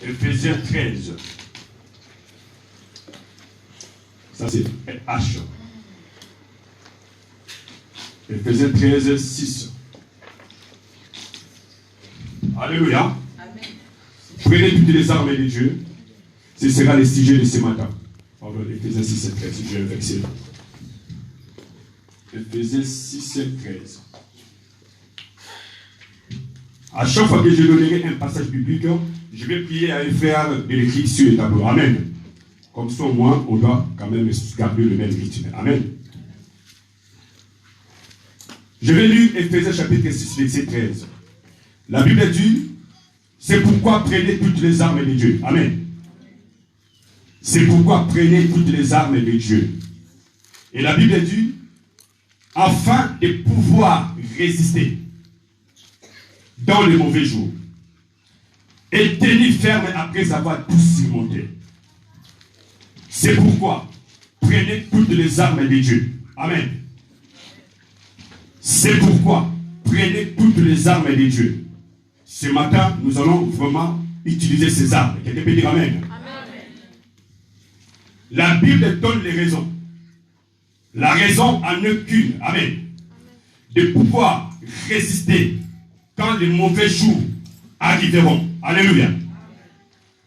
Éphésiens 13. Ça c'est H. Éphésiens 13, 6. Alléluia. Amen. Prenez toutes les armes de Dieu. Ce sera le sujet de ce matin. Pardon, Éphésiens 6 et 13. Je vais le vexer. Éphésiens 6 et 13. À chaque fois que je donnerai un passage biblique, je vais prier à un frère de l'écrit sur le tableau. Amen. Comme ça, au moins, on doit quand même garder le même rythme. Amen. Je vais lire Éphésiens chapitre 6, verset 13. La Bible dit, c'est pourquoi prenez toutes les armes de Dieu. Amen. C'est pourquoi prenez toutes les armes de Dieu. Et la Bible dit, afin de pouvoir résister dans les mauvais jours et tenir ferme après avoir tout surmonté. C'est pourquoi prenez toutes les armes de Dieu. Amen. C'est pourquoi prenez toutes les armes de Dieu. Ce matin, nous allons vraiment utiliser ces armes. Quelqu'un peut dire Amen. Amen. La Bible donne les raisons. La raison en est qu'une. Amen. De pouvoir résister quand les mauvais jours arriveront. Alléluia.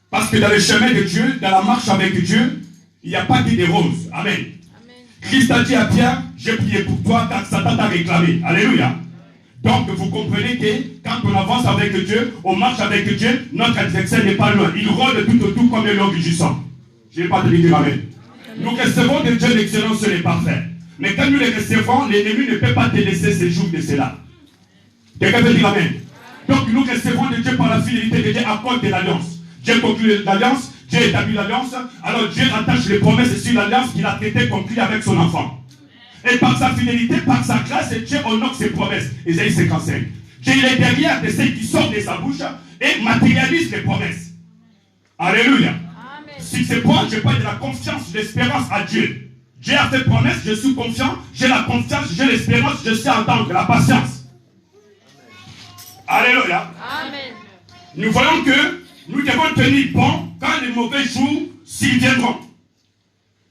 Parce que dans le chemin de Dieu, dans la marche avec Dieu, il n'y a pas que des roses. Amen. Amen. Christ a dit à Pierre, j'ai prié pour toi car Satan t'a réclamé. Alléluia. Donc vous comprenez que quand on avance avec Dieu, on marche avec Dieu, notre adversaire n'est pas loin. Il rôde tout autour comme un lion rugissant. Je n'ai pas de dire Amen. Nous recevons de Dieu l'excellence et les parfaits. Mais quand nous les recevons, l'ennemi ne peut pas te laisser ces jours de cela. Quelqu'un peut dire Amen. Donc nous recevons de Dieu par la fidélité de Dieu à cause de l'alliance. Dieu conclut l'alliance, Dieu établit l'alliance, alors Dieu rattache les promesses sur l'alliance qu'il a traité conclue avec son enfant. Et par sa fidélité, par sa grâce, Dieu honore ses promesses. Ésaïe 55. Dieu il est derrière de ceux qui sortent de sa bouche et matérialise les promesses. Alléluia. Amen. Si c'est point, je parle de la confiance, l'espérance à Dieu. Dieu a fait promesse, je suis confiant, j'ai la confiance, j'ai l'espérance, je sais entendre, la patience. Alléluia. Amen. Nous voyons que nous devons tenir bon quand les mauvais jours s'y viendront.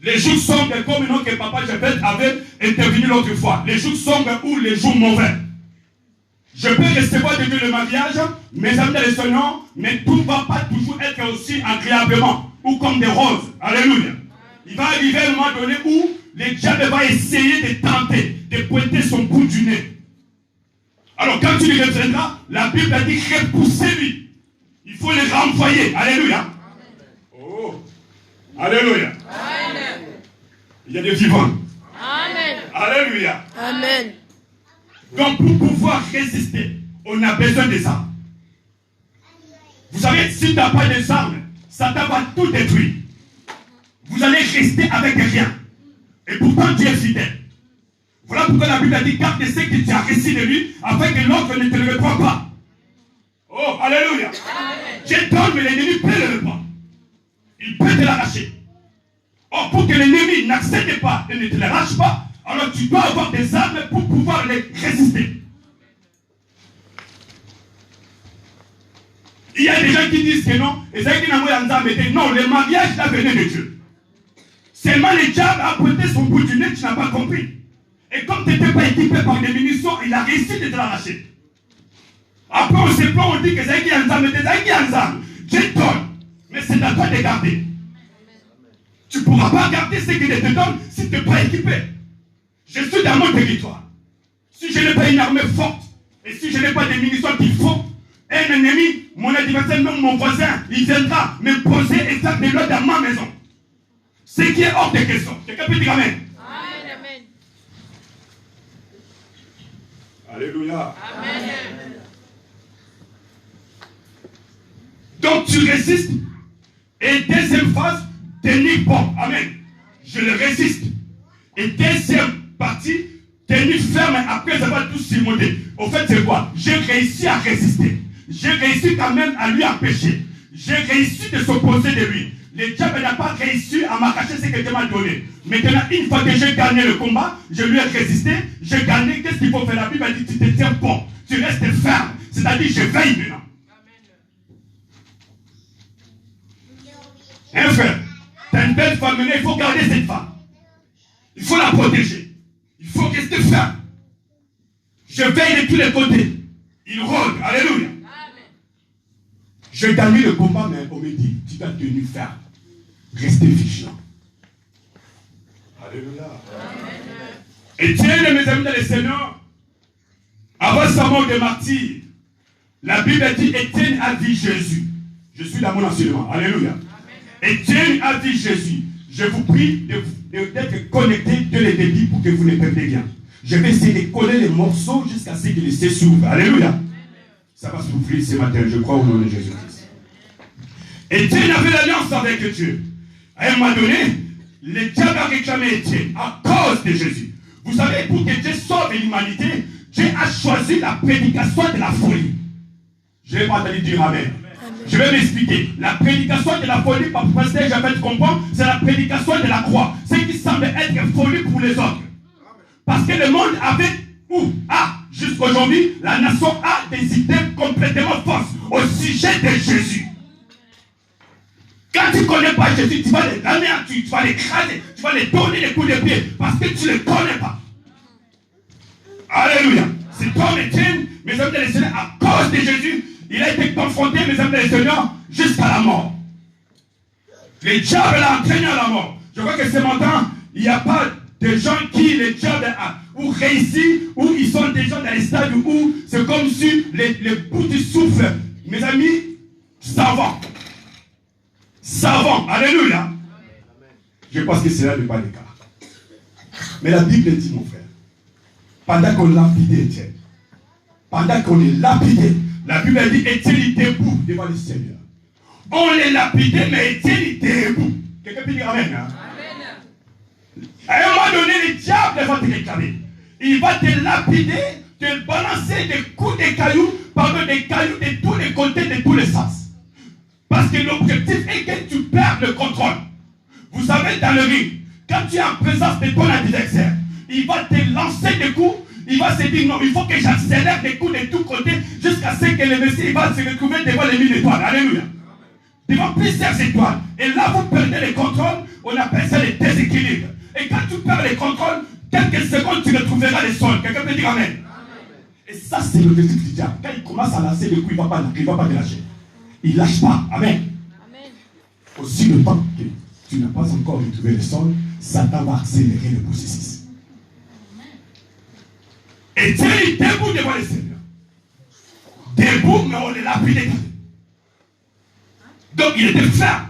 Les jours sombres, comme nous que Papa Jebel avait intervenu l'autre fois. Les jours sombres ou les jours mauvais. Je peux recevoir de Dieu le mariage, mes amis de son nom, mais tout ne va pas toujours être aussi agréablement ou comme des roses. Alléluia. Il va arriver à un moment donné où le diable va essayer de tenter, de pointer son bout du nez. Alors quand tu le reviendras, la Bible a dit repoussez-lui. Il faut le renvoyer. Alléluia. Oh. Alléluia. Amen. Il y a des vivants. Amen. Alléluia. Amen. Donc pour pouvoir résister, on a besoin des armes. Vous savez, si tu n'as pas des armes, Satan va tout détruire. Vous allez rester avec rien. Et pourtant Dieu est fidèle. Voilà pourquoi la Bible a dit garde ce que tu as reçu de lui, afin que l'autre ne te le reprend pas. Oh, alléluia. Amen. Dieu donne, mais l'ennemi peut le reprendre. Il peut te l'arracher. Or, pour que l'ennemi n'accède pas et ne te l'arrache pas, alors tu dois avoir des armes pour pouvoir les résister. Il y a des gens qui disent que non, et ça qui non, le mariage là venait de Dieu. Seulement le diable a pointé son bout du nez, tu n'as pas compris. Et comme tu n'étais pas équipé par des munitions, il a réussi de te l'arracher. Après on se plaint, on dit que c'est qui ensemble. Dieu donne, mais c'est à toi de garder. Tu ne pourras pas garder ce qu'il te donne si tu n'es pas équipé. Je suis dans mon territoire. Si je n'ai pas une armée forte, et si je n'ai pas des munitions qu'il faut, un ennemi, mon adversaire, même mon voisin, il viendra me poser et faire de l'ordre dans ma maison. Ce qui est hors de question. Quelqu'un peut dire Amen. Amen. Alléluia. Amen. Donc tu résistes. Et deuxième phase, tenir bon. Amen. Je le résiste. Et deuxième partie, tenir ferme après avoir tout surmonté. Au fait, c'est quoi? J'ai réussi à résister. J'ai réussi quand même à lui empêcher. J'ai réussi de s'opposer de lui. Le diable n'a pas réussi à m'arracher ce que Dieu m'a donné. Maintenant, une fois que j'ai gagné le combat, je lui ai résisté, j'ai gagné. Qu'est-ce qu'il faut faire? La Bible a dit, tu te tiens bon. Tu restes ferme. C'est-à-dire, je veille maintenant. cette femme, il faut garder cette femme. Il faut la protéger. Il faut rester ferme. Je veille de tous les côtés. Il rôde. Alléluia. Je gagne le combat, mais on me dit, tu dois tenir ferme. Restez vigilant. Alléluia. Étienne, mes amis dans le Seigneur, avant sa mort de martyr, la Bible dit Étienne a vu Jésus. Je suis dans mon enseignement. Alléluia. Étienne a vu Jésus. Je vous prie d'être connecté dès le début pour que vous ne perdez rien. Je vais essayer de coller les morceaux jusqu'à ce que les cieux s'ouvrent. Alléluia. Ça va s'ouvrir ce matin, je crois au nom de Jésus-Christ. Étienne avait l'alliance avec Dieu. À un moment donné, le diable a réclamé Étienne à cause de Jésus. Vous savez, pour que Dieu sauve l'humanité, Dieu a choisi la prédication de la folie. Je ne vais pas te dire Amen. Je vais m'expliquer. La prédication de la folie, par pasteur, je vais te comprendre, c'est la prédication de la croix. Ce qui semble être folie pour les autres. Parce que le monde avait, jusqu'à aujourd'hui, la nation a des idées complètement fausses au sujet de Jésus. Quand tu ne connais pas Jésus, tu vas les damner, tu vas l'écraser, tu vas les donner les coups de pied parce que tu ne le connais pas. Alléluia. C'est comme Étienne, mes amis de le Seigneur, à cause de Jésus, il a été confronté, mes amis de le Seigneur, jusqu'à la mort. Le diable l'a entraîné à la mort. Je vois que ce matin, il n'y a pas de gens qui le diable a ou réussi, ou ils sont déjà dans les stades où c'est comme si les bouts du souffle, mes amis, savants. Savants. Alléluia. Je pense que cela n'est pas le cas. Mais la Bible dit, mon frère, pendant qu'on lapidait Étienne, pendant qu'on est lapidé, la Bible dit Étienne était debout devant le Seigneur. On les lapidait, mais Étienne était debout. Quelqu'un peut dire Amen, hein? Amen. À un moment donné, le diable va te réclamer. Il va te lapider, te balancer des coups de cailloux, pardon, des cailloux de tous les côtés, de tous les sens. Parce que l'objectif est que tu perds le contrôle. Vous savez, dans le ring, quand tu es en présence de ton adversaire, il va te lancer des coups, il va se dire non, il faut que j'accélère des coups de tous côtés jusqu'à ce que le Messie va se retrouver devant les 1000 étoiles. Alléluia. Devant plusieurs étoiles. Et là, vous perdez le contrôle, on appelle ça le déséquilibre. Et quand tu perds le contrôle, quelques secondes, tu retrouveras le sol. Quelqu'un peut dire Amen. Et ça, c'est l'objectif du diable. Quand il commence à lancer le coup, il ne va pas te lâcher. Il ne lâche pas. Amen. Amen. Aussi le temps que tu n'as pas encore retrouvé le sol, Satan va accélérer le processus. Et Dieu est debout devant le Seigneur. Debout, mais on est lapidé. Donc il était ferme.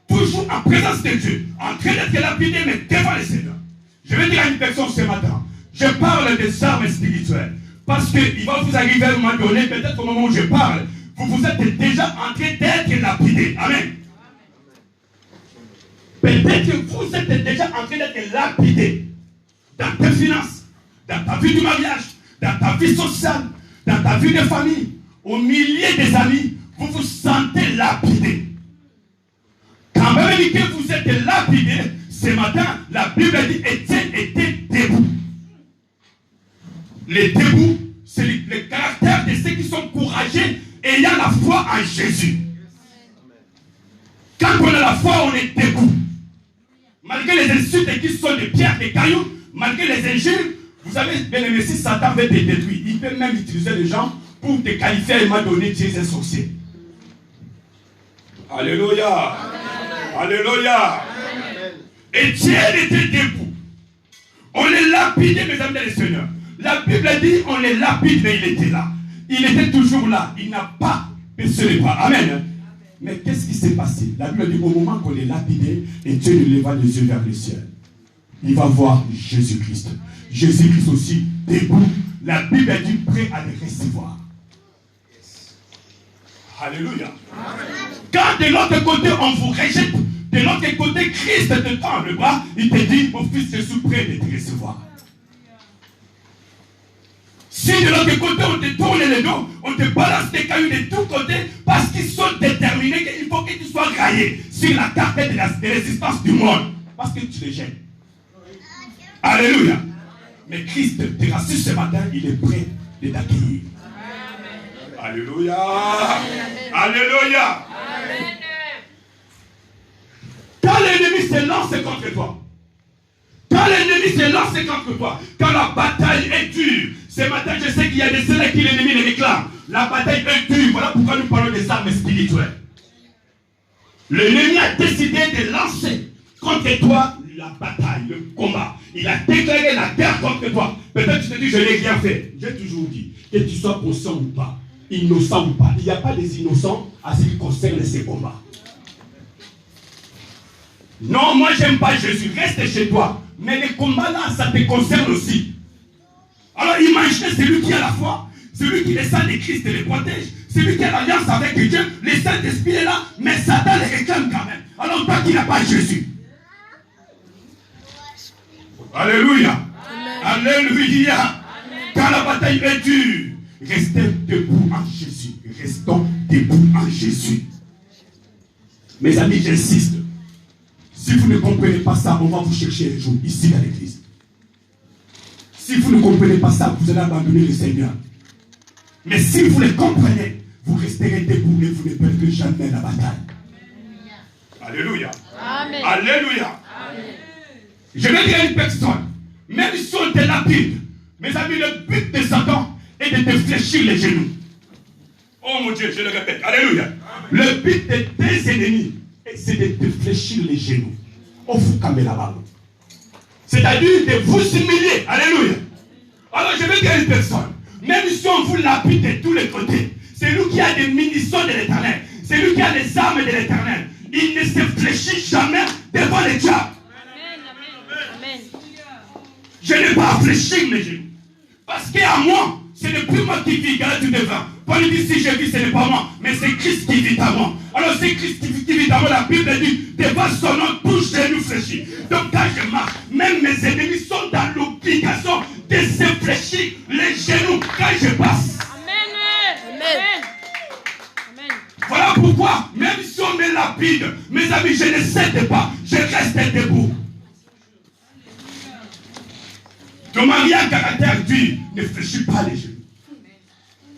Toujours en présence de Dieu. En train d'être lapidé, mais devant le Seigneur. Je vais dire à une personne ce matin. Je parle des armes spirituelles. Parce qu'il va vous arriver à un moment donné, peut-être au moment où je parle, vous êtes déjà en train d'être lapidé. Amen. Peut-être que vous êtes déjà en train d'être lapidé. Dans tes finances, dans ta vie du mariage, dans ta vie sociale, dans ta vie de famille, au milieu des amis, vous vous sentez lapidé. Quand même dit que vous êtes lapidé, ce matin, la Bible dit Étienne était debout. Les debout, c'est le caractère de ceux qui sont courageux ayant la foi en Jésus. Quand on a la foi, on est debout. Malgré les insultes qui sont des pierres, des cailloux, malgré les injures, vous savez, bien aimé, si Satan veut te détruire, il peut même utiliser les gens pour te qualifier à un moment donné, tu es un sorcier. Alléluia. Amen. Alléluia. Étienne était debout. On les lapidait, mes amis et Seigneur. La Bible dit on les lapide, mais il était là. Il était toujours là. Il n'a pas baissé les bras. Amen. Mais qu'est-ce qui s'est passé? La Bible dit au moment qu'on les lapidait, Étienne leva les yeux vers le ciel. Il va voir Jésus-Christ. Jésus-Christ aussi debout. La Bible dit prêt à les recevoir. Alléluia. Amen. Quand de l'autre côté on vous rejette, de l'autre côté Christ te tend le bras, il te dit mon fils, je suis prêt de te recevoir. Si de l'autre côté on te tourne le dos, on te balance des cailloux de tous côtés parce qu'ils sont déterminés qu'il faut que tu sois raillé sur la carte de résistance du monde. Parce que tu les gênes. Alléluia. Mais Christ te rassure ce matin, il est prêt de t'accueillir. Alléluia. Alléluia. Quand l'ennemi se lance contre toi, quand l'ennemi se lance contre toi, quand la bataille est dure, ce matin je sais qu'il y a des ceux qui l'ennemi les réclame. La bataille est dure, voilà pourquoi nous parlons des armes spirituelles. L'ennemi a décidé de lancer contre toi la bataille, le combat. Il a déclaré la guerre contre toi. Peut-être tu te dis, je n'ai rien fait. J'ai toujours dit, que tu sois conscient ou pas, innocent ou pas, il n'y a pas des innocents à ce qui concerne ces combats. Non, moi j'aime pas Jésus, reste chez toi. Mais les combats là, ça te concerne aussi. Alors imaginez celui qui a la foi, celui qui le sang de Christ les protège, celui qui a l'alliance avec Dieu, le Saint-Esprit est là, mais Satan les réclame quand même. Alors toi qui n'as pas Jésus. Alléluia. Amen. Alléluia. Amen. Quand la bataille est dure, restez debout en Jésus. Restons debout en Jésus. Mes amis, j'insiste. Si vous ne comprenez pas ça, on va vous chercher un jour ici à l'église. Si vous ne comprenez pas ça, vous allez abandonner le Seigneur. Mais si vous le comprenez, vous resterez debout et vous ne perdrez jamais la bataille. Alléluia. Amen. Alléluia. Amen. Je vais dire à une personne, même si on te lapide, mes amis, le but de Satan est de te fléchir les genoux. Oh mon Dieu, je le répète. Alléluia. Amen. Le but de tes ennemis, c'est de te fléchir les genoux. C'est-à-dire de vous humilier. Alléluia. Alors je vais dire à une personne, même si on vous lapide de tous les côtés, c'est lui qui a des munitions de l'éternel, c'est lui qui a les armes de l'éternel. Il ne se fléchit jamais devant les diables. Amen. Je n'ai pas à fléchir mes genoux. Parce qu'à moi, ce n'est plus moi qui vis, Galate 2:20. Paul dit, si je vis, ce n'est pas moi, mais c'est Christ qui vit à moi. Alors c'est Christ qui vit à moi, la Bible dit, devant son nom, tout genou fléchit. Donc quand je marche, même mes ennemis sont dans l'obligation de se fléchir les genoux quand je passe. Amen. Amen. Amen. Voilà pourquoi, même si on me lapide, mes amis, je ne cède pas, je reste debout. Ton mari a un caractère dur, ne fléchis pas les genoux.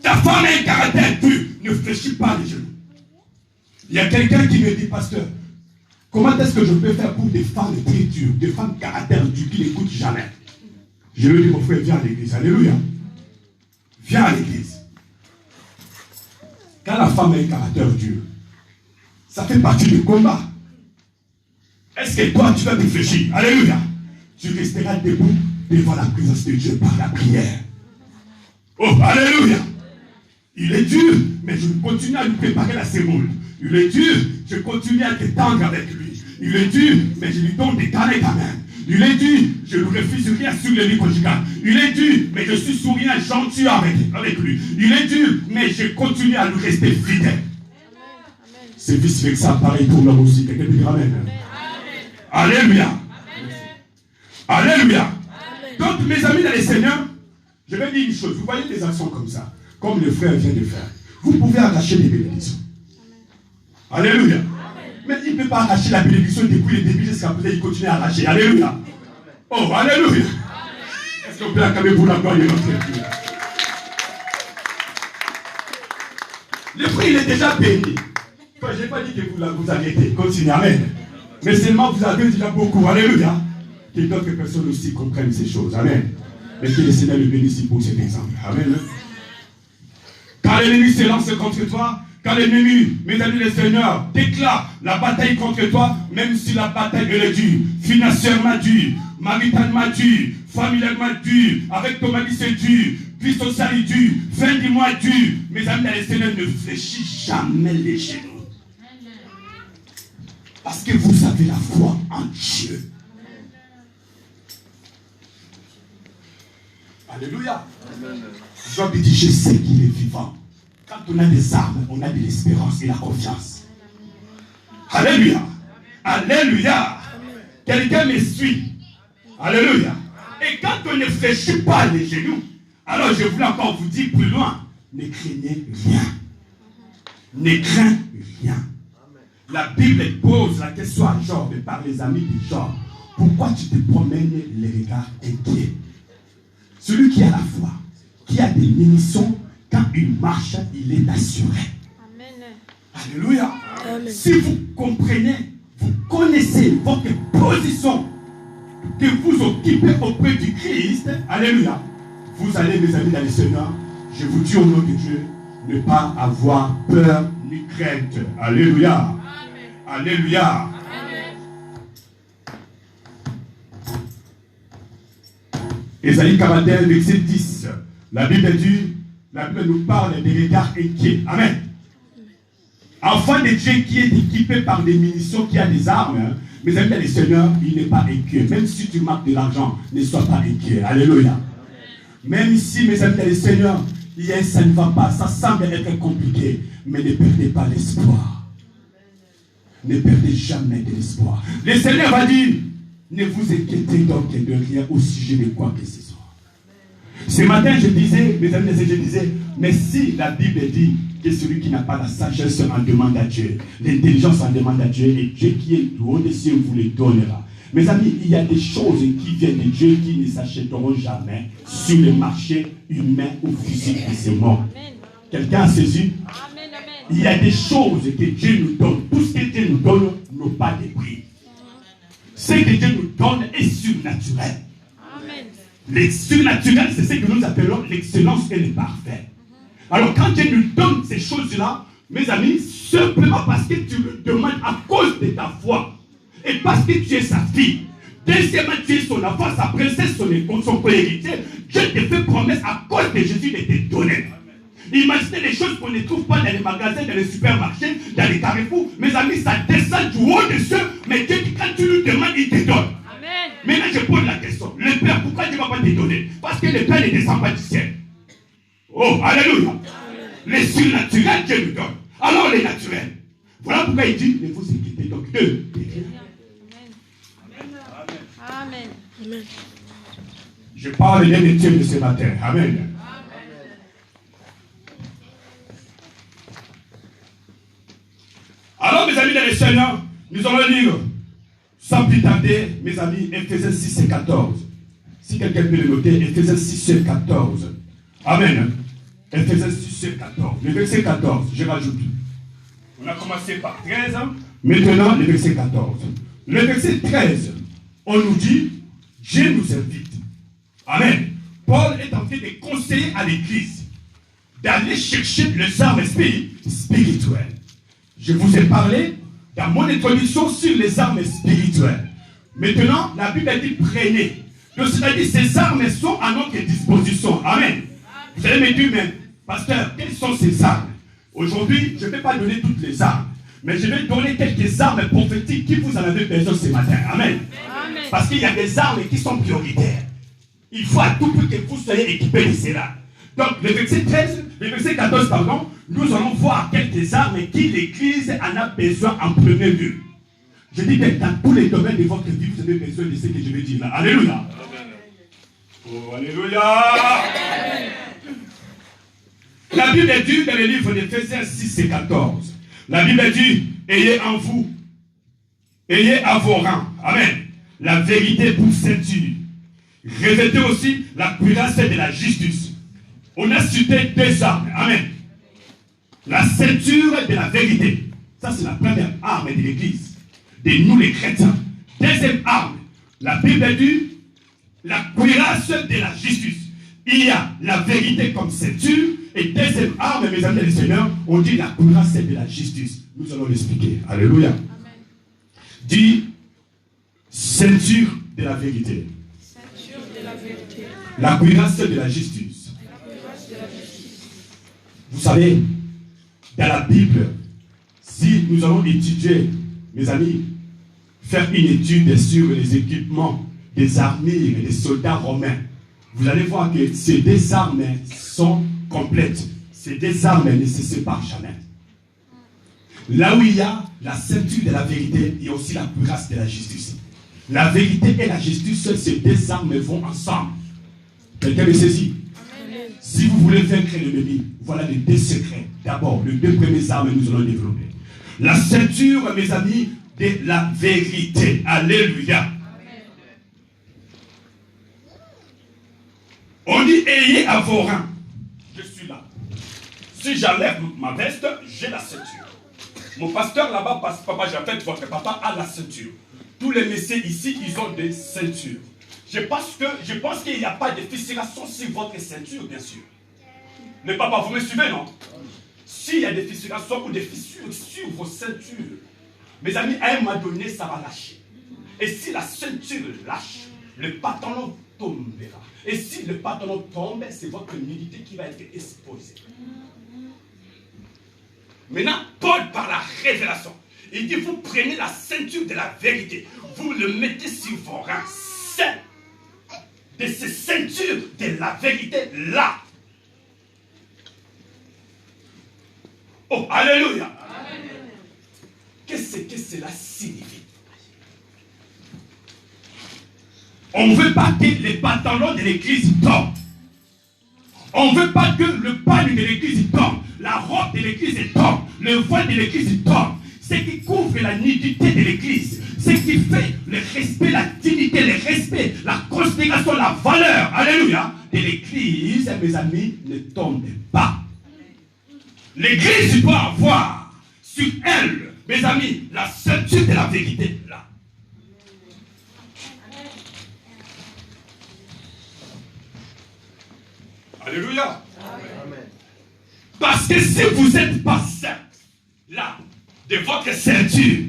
Ta femme a un caractère dur, ne fléchis pas les genoux. Il y a quelqu'un qui me dit, pasteur, comment est-ce que je peux faire pour des femmes très dures, des femmes caractère dur qui n'écoutent jamais? Je lui dis, mon frère, viens à l'église. Alléluia. Viens à l'église. Quand la femme a un caractère dur, ça fait partie du combat. Est-ce que toi, tu vas réfléchir? Alléluia. Tu resteras debout devant la présence de Dieu par la prière. Oh, alléluia. Il est dur, mais je continue à lui préparer la semoule. Il est dur, je continue à t'étendre avec lui. Il est dur, mais je lui donne des câlins quand même. Il est dur, je ne refuse rien sur le lit conjugal. Il est dur, mais je suis souriant, gentil avec lui. Il est dur, mais je continue à lui rester fidèle. C'est vice-versa, pareil pour l'homme aussi. Quelqu'un peut dire amen. Alléluia. Alléluia. Donc, mes amis dans les Seigneurs, je vais dire une chose. Vous voyez des actions comme ça, comme le frère vient de faire. Vous pouvez arracher des bénédictions. Alléluia. Mais il ne peut pas arracher la bénédiction depuis le début jusqu'à présent, il continue à arracher. Alléluia. Oh, alléluia. Est-ce qu'on peut acclamer pour la gloire de notre Dieu? Le prix, il est déjà payé. Enfin, je n'ai pas dit que vous arrêtez. Continuez. Amen. Mais seulement vous avez déjà beaucoup. Alléluia. Que d'autres personnes aussi comprennent ces choses. Amen. Et que le Seigneur le bénisse pour cet exemple. Amen. Quand l'ennemi se lance contre toi, quand l'ennemi, mes amis le Seigneur, déclare la bataille contre toi, même si la bataille est dure, financièrement dure, maritalement dure, familialement dure, avec ton mari c'est dur, vie sociale est dure, fin du mois dure, mes amis le Seigneur ne fléchit jamais les genoux. Parce que vous avez la foi en Dieu. Alléluia. Job dit, je sais qu'il est vivant. Quand on a des armes, on a de l'espérance et la confiance. Alléluia. Alléluia. Quelqu'un me suit. Alléluia. Et quand on ne fléchit pas les genoux, alors je voulais encore vous dire plus loin, ne craignez rien. Ne crains rien. La Bible pose la question à Job et par les amis de Job. Pourquoi tu te promènes les regards inquiets? Celui qui a la foi, qui a des munitions, quand il marche, il est assuré. Amen. Alléluia. Amen. Si vous comprenez, vous connaissez votre position que vous occupez auprès du Christ, alléluia, vous allez, mes amis, dans le Seigneur, je vous dis au nom de Dieu, ne pas avoir peur ni crainte. Alléluia. Amen. Alléluia. Amen. Ésaïe 41, verset 10. La Bible nous parle des regards inquiets. Amen. Enfant de Dieu qui est équipé par des munitions, qui a des armes, hein, mes amis, le Seigneur, il n'est pas inquiet. Même si tu marques de l'argent, ne sois pas inquiet. Alléluia. Même ici, mes amis, le Seigneur, ça ne va pas, ça semble être compliqué, mais ne perdez pas l'espoir. Ne perdez jamais de l'espoir. Le Seigneur va dire, ne vous inquiétez donc de rien au sujet de quoi que ce soit. Ce matin, je disais, mes amis, je disais, mais si la Bible dit que celui qui n'a pas la sagesse en demande à Dieu, l'intelligence en demande à Dieu, et Dieu qui est du haut des cieux vous les donnera. Mes amis, il y a des choses qui viennent de Dieu qui ne s'achèteront jamais sur le marché humain ou physique de ce monde. Quelqu'un a saisi? Il y a des choses que Dieu nous donne. Tout ce que Dieu nous donne n'a pas de prix. Ce que Dieu nous donne est surnaturel. Le surnaturel, c'est ce que nous appelons l'excellence et le parfait. Alors quand Dieu nous donne ces choses-là, mes amis, simplement parce que tu lui demandes à cause de ta foi, et parce que tu es sa fille, deuxièmement, tu es son enfant, sa princesse, son co-héritier, Dieu te fait promesse à cause de Jésus de te donner. Imaginez les choses qu'on ne trouve pas dans les magasins, dans les supermarchés, dans les carrefours. Mes amis, ça descend du haut de ceux, mais Dieu, quand tu lui demandes, il te donne. Amen. Maintenant, je pose la question. Le Père, pourquoi Dieu ne va pas te donner? Parce que le Père ne descend pas du ciel. Oh, alléluia. Amen. Les surnaturels, Dieu nous donne. Alors les naturels. Voilà pourquoi il dit, ne vous inquiétez donc d'eux. Amen. Amen. Je parle bien de Dieu de ce matin. Amen. Alors, mes amis dans le Seigneur, nous allons lire, sans plus tarder, mes amis, Ephésiens 6 et 14. Si quelqu'un peut le noter, Ephésiens 6 et 14. Amen. Ephésiens 6 et 14. Le verset 14, je rajoute. On a commencé par 13, maintenant le verset 14. Le verset 13, on nous dit, Dieu nous invite. Amen. Paul est en train de conseiller à l'Église d'aller chercher les armes spirituelles. Je vous ai parlé dans mon introduction sur les armes spirituelles. Maintenant, la Bible dit prenez. Donc, c'est-à-dire ces armes sont à notre disposition. Amen. Vous allez me dire, mais pasteur, quelles sont ces armes? Aujourd'hui, je ne vais pas donner toutes les armes, mais je vais donner quelques armes prophétiques qui vous en avez besoin ce matin. Amen. Amen. Parce qu'il y a des armes qui sont prioritaires. Il faut à tout prix que vous soyez équipés de cela. Donc, le verset 14, pardon, nous allons voir quelques armes qui l'Église en a besoin en premier lieu. Je dis que dans tous les domaines de votre vie, vous avez besoin de ce que je vais dire là. Alléluia. Amen. Oh, alléluia. Amen. La Bible dit dans le livre d'Éphésiens 6 et 14, la Bible dit, ayez en vous, ayez à vos rangs, amen, la vérité pour ceinture. Revêtez aussi la cuirasse de la justice. On a cité deux armes, amen. La ceinture de la vérité, ça c'est la première arme de l'Église, de nous les chrétiens. Deuxième arme, la Bible dit, la cuirasse de la justice. Il y a la vérité comme ceinture, et deuxième arme, mes amis du Seigneur, on dit la cuirasse de la justice. Nous allons l'expliquer. Alléluia. Amen. Dit ceinture de la vérité. Ceinture de la vérité. La cuirasse de la justice. Vous savez, dans la Bible, si nous allons étudier, mes amis, faire une étude sur les équipements des armures et des soldats romains, vous allez voir que ces deux armes sont complètes. Ces deux armes ne se séparent jamais. Là où il y a la ceinture de la vérité, il y a aussi la cuirasse de la justice. La vérité et la justice, ces deux armes vont ensemble. Quelqu'un me saisit? Si vous voulez vaincre l'ennemi, voilà les deux secrets. D'abord, les deux premières armes nous allons développer. La ceinture, mes amis, de la vérité. Alléluia. On dit, ayez à vos rangs. Je suis là. Si j'enlève ma veste, j'ai la ceinture. Mon pasteur là-bas, papa Japhet, votre papa a la ceinture. Tous les messieurs ici, ils ont des ceintures. Je pense qu'il n'y a pas de fissuration sur votre ceinture, bien sûr. Mais papa, vous me suivez, non? S'il y a des fissurations ou des fissures sur vos ceintures, mes amis, à un moment donné, ça va lâcher. Et si la ceinture lâche, le pantalon tombera. Et si le pantalon tombe, c'est votre nudité qui va être exposée. Maintenant, Paul, par la révélation, il dit, vous prenez la ceinture de la vérité, vous le mettez sur vos reins. C'est de ces ceintures de la vérité là. Oh, alléluia. Qu'est-ce que cela signifie? On ne veut pas que les pantalons de l'église tombent. On ne veut pas que le pagne de l'église tombe, la robe de l'église tombe, le voile de l'église tombe. Ce qui couvre la nudité de l'église, ce qui fait le respect, la dignité, le respect, la considération, la valeur, alléluia, de l'église, mes amis, ne tombe pas. L'église doit avoir sur elle, mes amis, la ceinture de la vérité là. Alléluia. Amen. Parce que si vous n'êtes pas certes là de votre ceinture,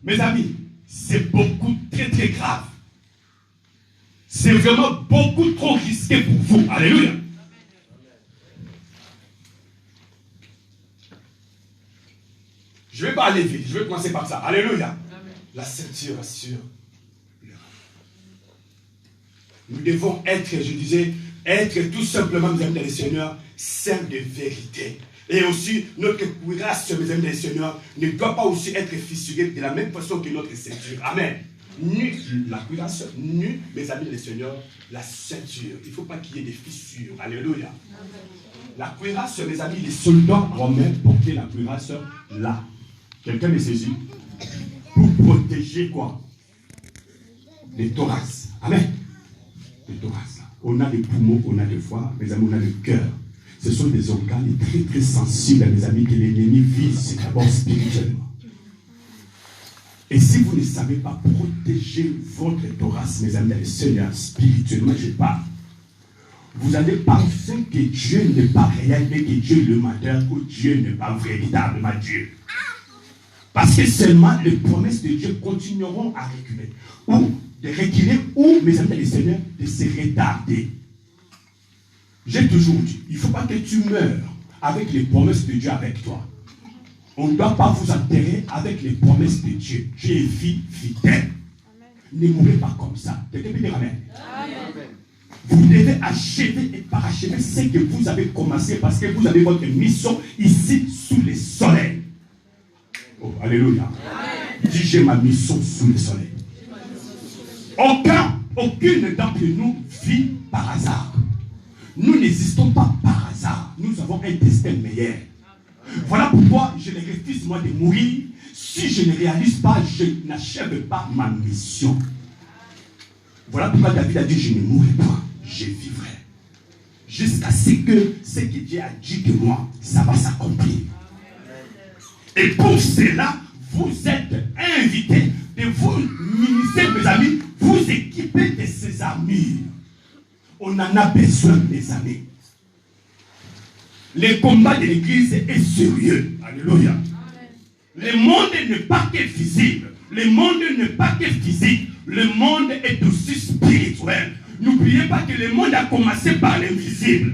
mes amis, c'est beaucoup très très grave. C'est vraiment beaucoup trop risqué pour vous. Alléluia. Je ne vais pas aller vite, je vais commencer par ça. Alléluia. Amen. La ceinture assure le rang. Nous devons être, je disais, être tout simplement, mes amis dans le Seigneur, saints de vérité. Et aussi, notre cuirasse, mes amis dans le Seigneur, ne doit pas aussi être fissurée de la même façon que notre ceinture. Amen. Ni la cuirasse, ni, mes amis dans le Seigneur, la ceinture. Il ne faut pas qu'il y ait des fissures. Alléluia. Amen. La cuirasse, mes amis, les soldats romains portaient la cuirasse là. Quelqu'un me saisit? Pour protéger quoi? Les thorax. Amen. Les thorax. On a les poumons, on a le foie, mes amis, on a le cœur. Ce sont des organes très très sensibles, mes amis, que l'ennemi vise d'abord spirituellement. Et si vous ne savez pas protéger votre thorax, mes amis, dans le Seigneur, spirituellement, je parle, vous allez penser que Dieu n'est pas réel, mais que Dieu est le menteur, ou Dieu n'est pas véritablement Dieu. Parce que seulement les promesses de Dieu continueront à reculer. Ou de reculer, ou, mes amis, les Seigneurs, de se retarder. J'ai toujours dit, il ne faut pas que tu meurs avec les promesses de Dieu avec toi. On ne doit pas vous enterrer avec les promesses de Dieu. Dieu est fidèle. Ne mourrez pas comme ça. Quelqu'un peut dire Amen. Amen. Vous devez achever et parachever ce que vous avez commencé parce que vous avez votre mission ici sous le soleil. Oh, alléluia. Dis, j'ai ma mission sous le soleil. Aucune d'entre nous vit par hasard. Nous n'existons pas par hasard. Nous avons un destin meilleur. Voilà pourquoi je ne refuse moi de mourir. Si je ne réalise pas, je n'achève pas ma mission. Voilà pourquoi David a dit, je ne mourrai pas, je vivrai. Jusqu'à ce que Dieu a dit de moi, ça va s'accomplir. Et pour cela, vous êtes invités de vous ministrer, mes amis, vous équiper de ces armures. On en a besoin, mes amis. Le combat de l'église est sérieux. Alléluia. Amen. Le monde n'est pas que visible. Le monde n'est pas que physique. Le monde est aussi spirituel. N'oubliez pas que le monde a commencé par l'invisible.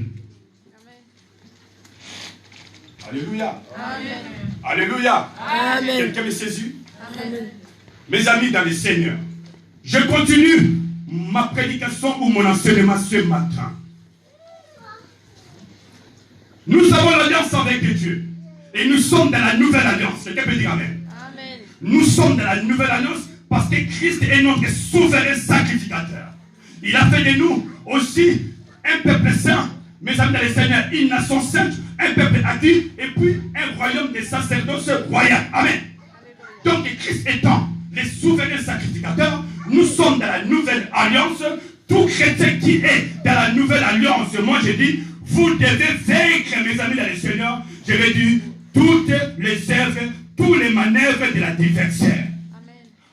Alléluia. Amen. Alléluia. Amen. Quelqu'un me saisit? Amen. Mes amis dans le Seigneur, je continue ma prédication ou mon enseignement ce matin. Nous avons l'alliance avec Dieu. Et nous sommes dans la nouvelle alliance. Quelqu'un peut dire Amen. Amen. Nous sommes dans la nouvelle alliance parce que Christ est notre souverain sacrificateur. Il a fait de nous aussi un peuple saint, mes amis dans le Seigneur, une nation sainte, un peuple actif, et puis un royaume de sacerdoce royal. Amen. Donc Christ étant le souverain sacrificateur, nous sommes dans la nouvelle alliance. Tout chrétien qui est dans la nouvelle alliance, moi je dis, vous devez vaincre, mes amis dans le Seigneur. Je vais dire, toutes les œuvres, tous les manières manœuvres de l'adversaire.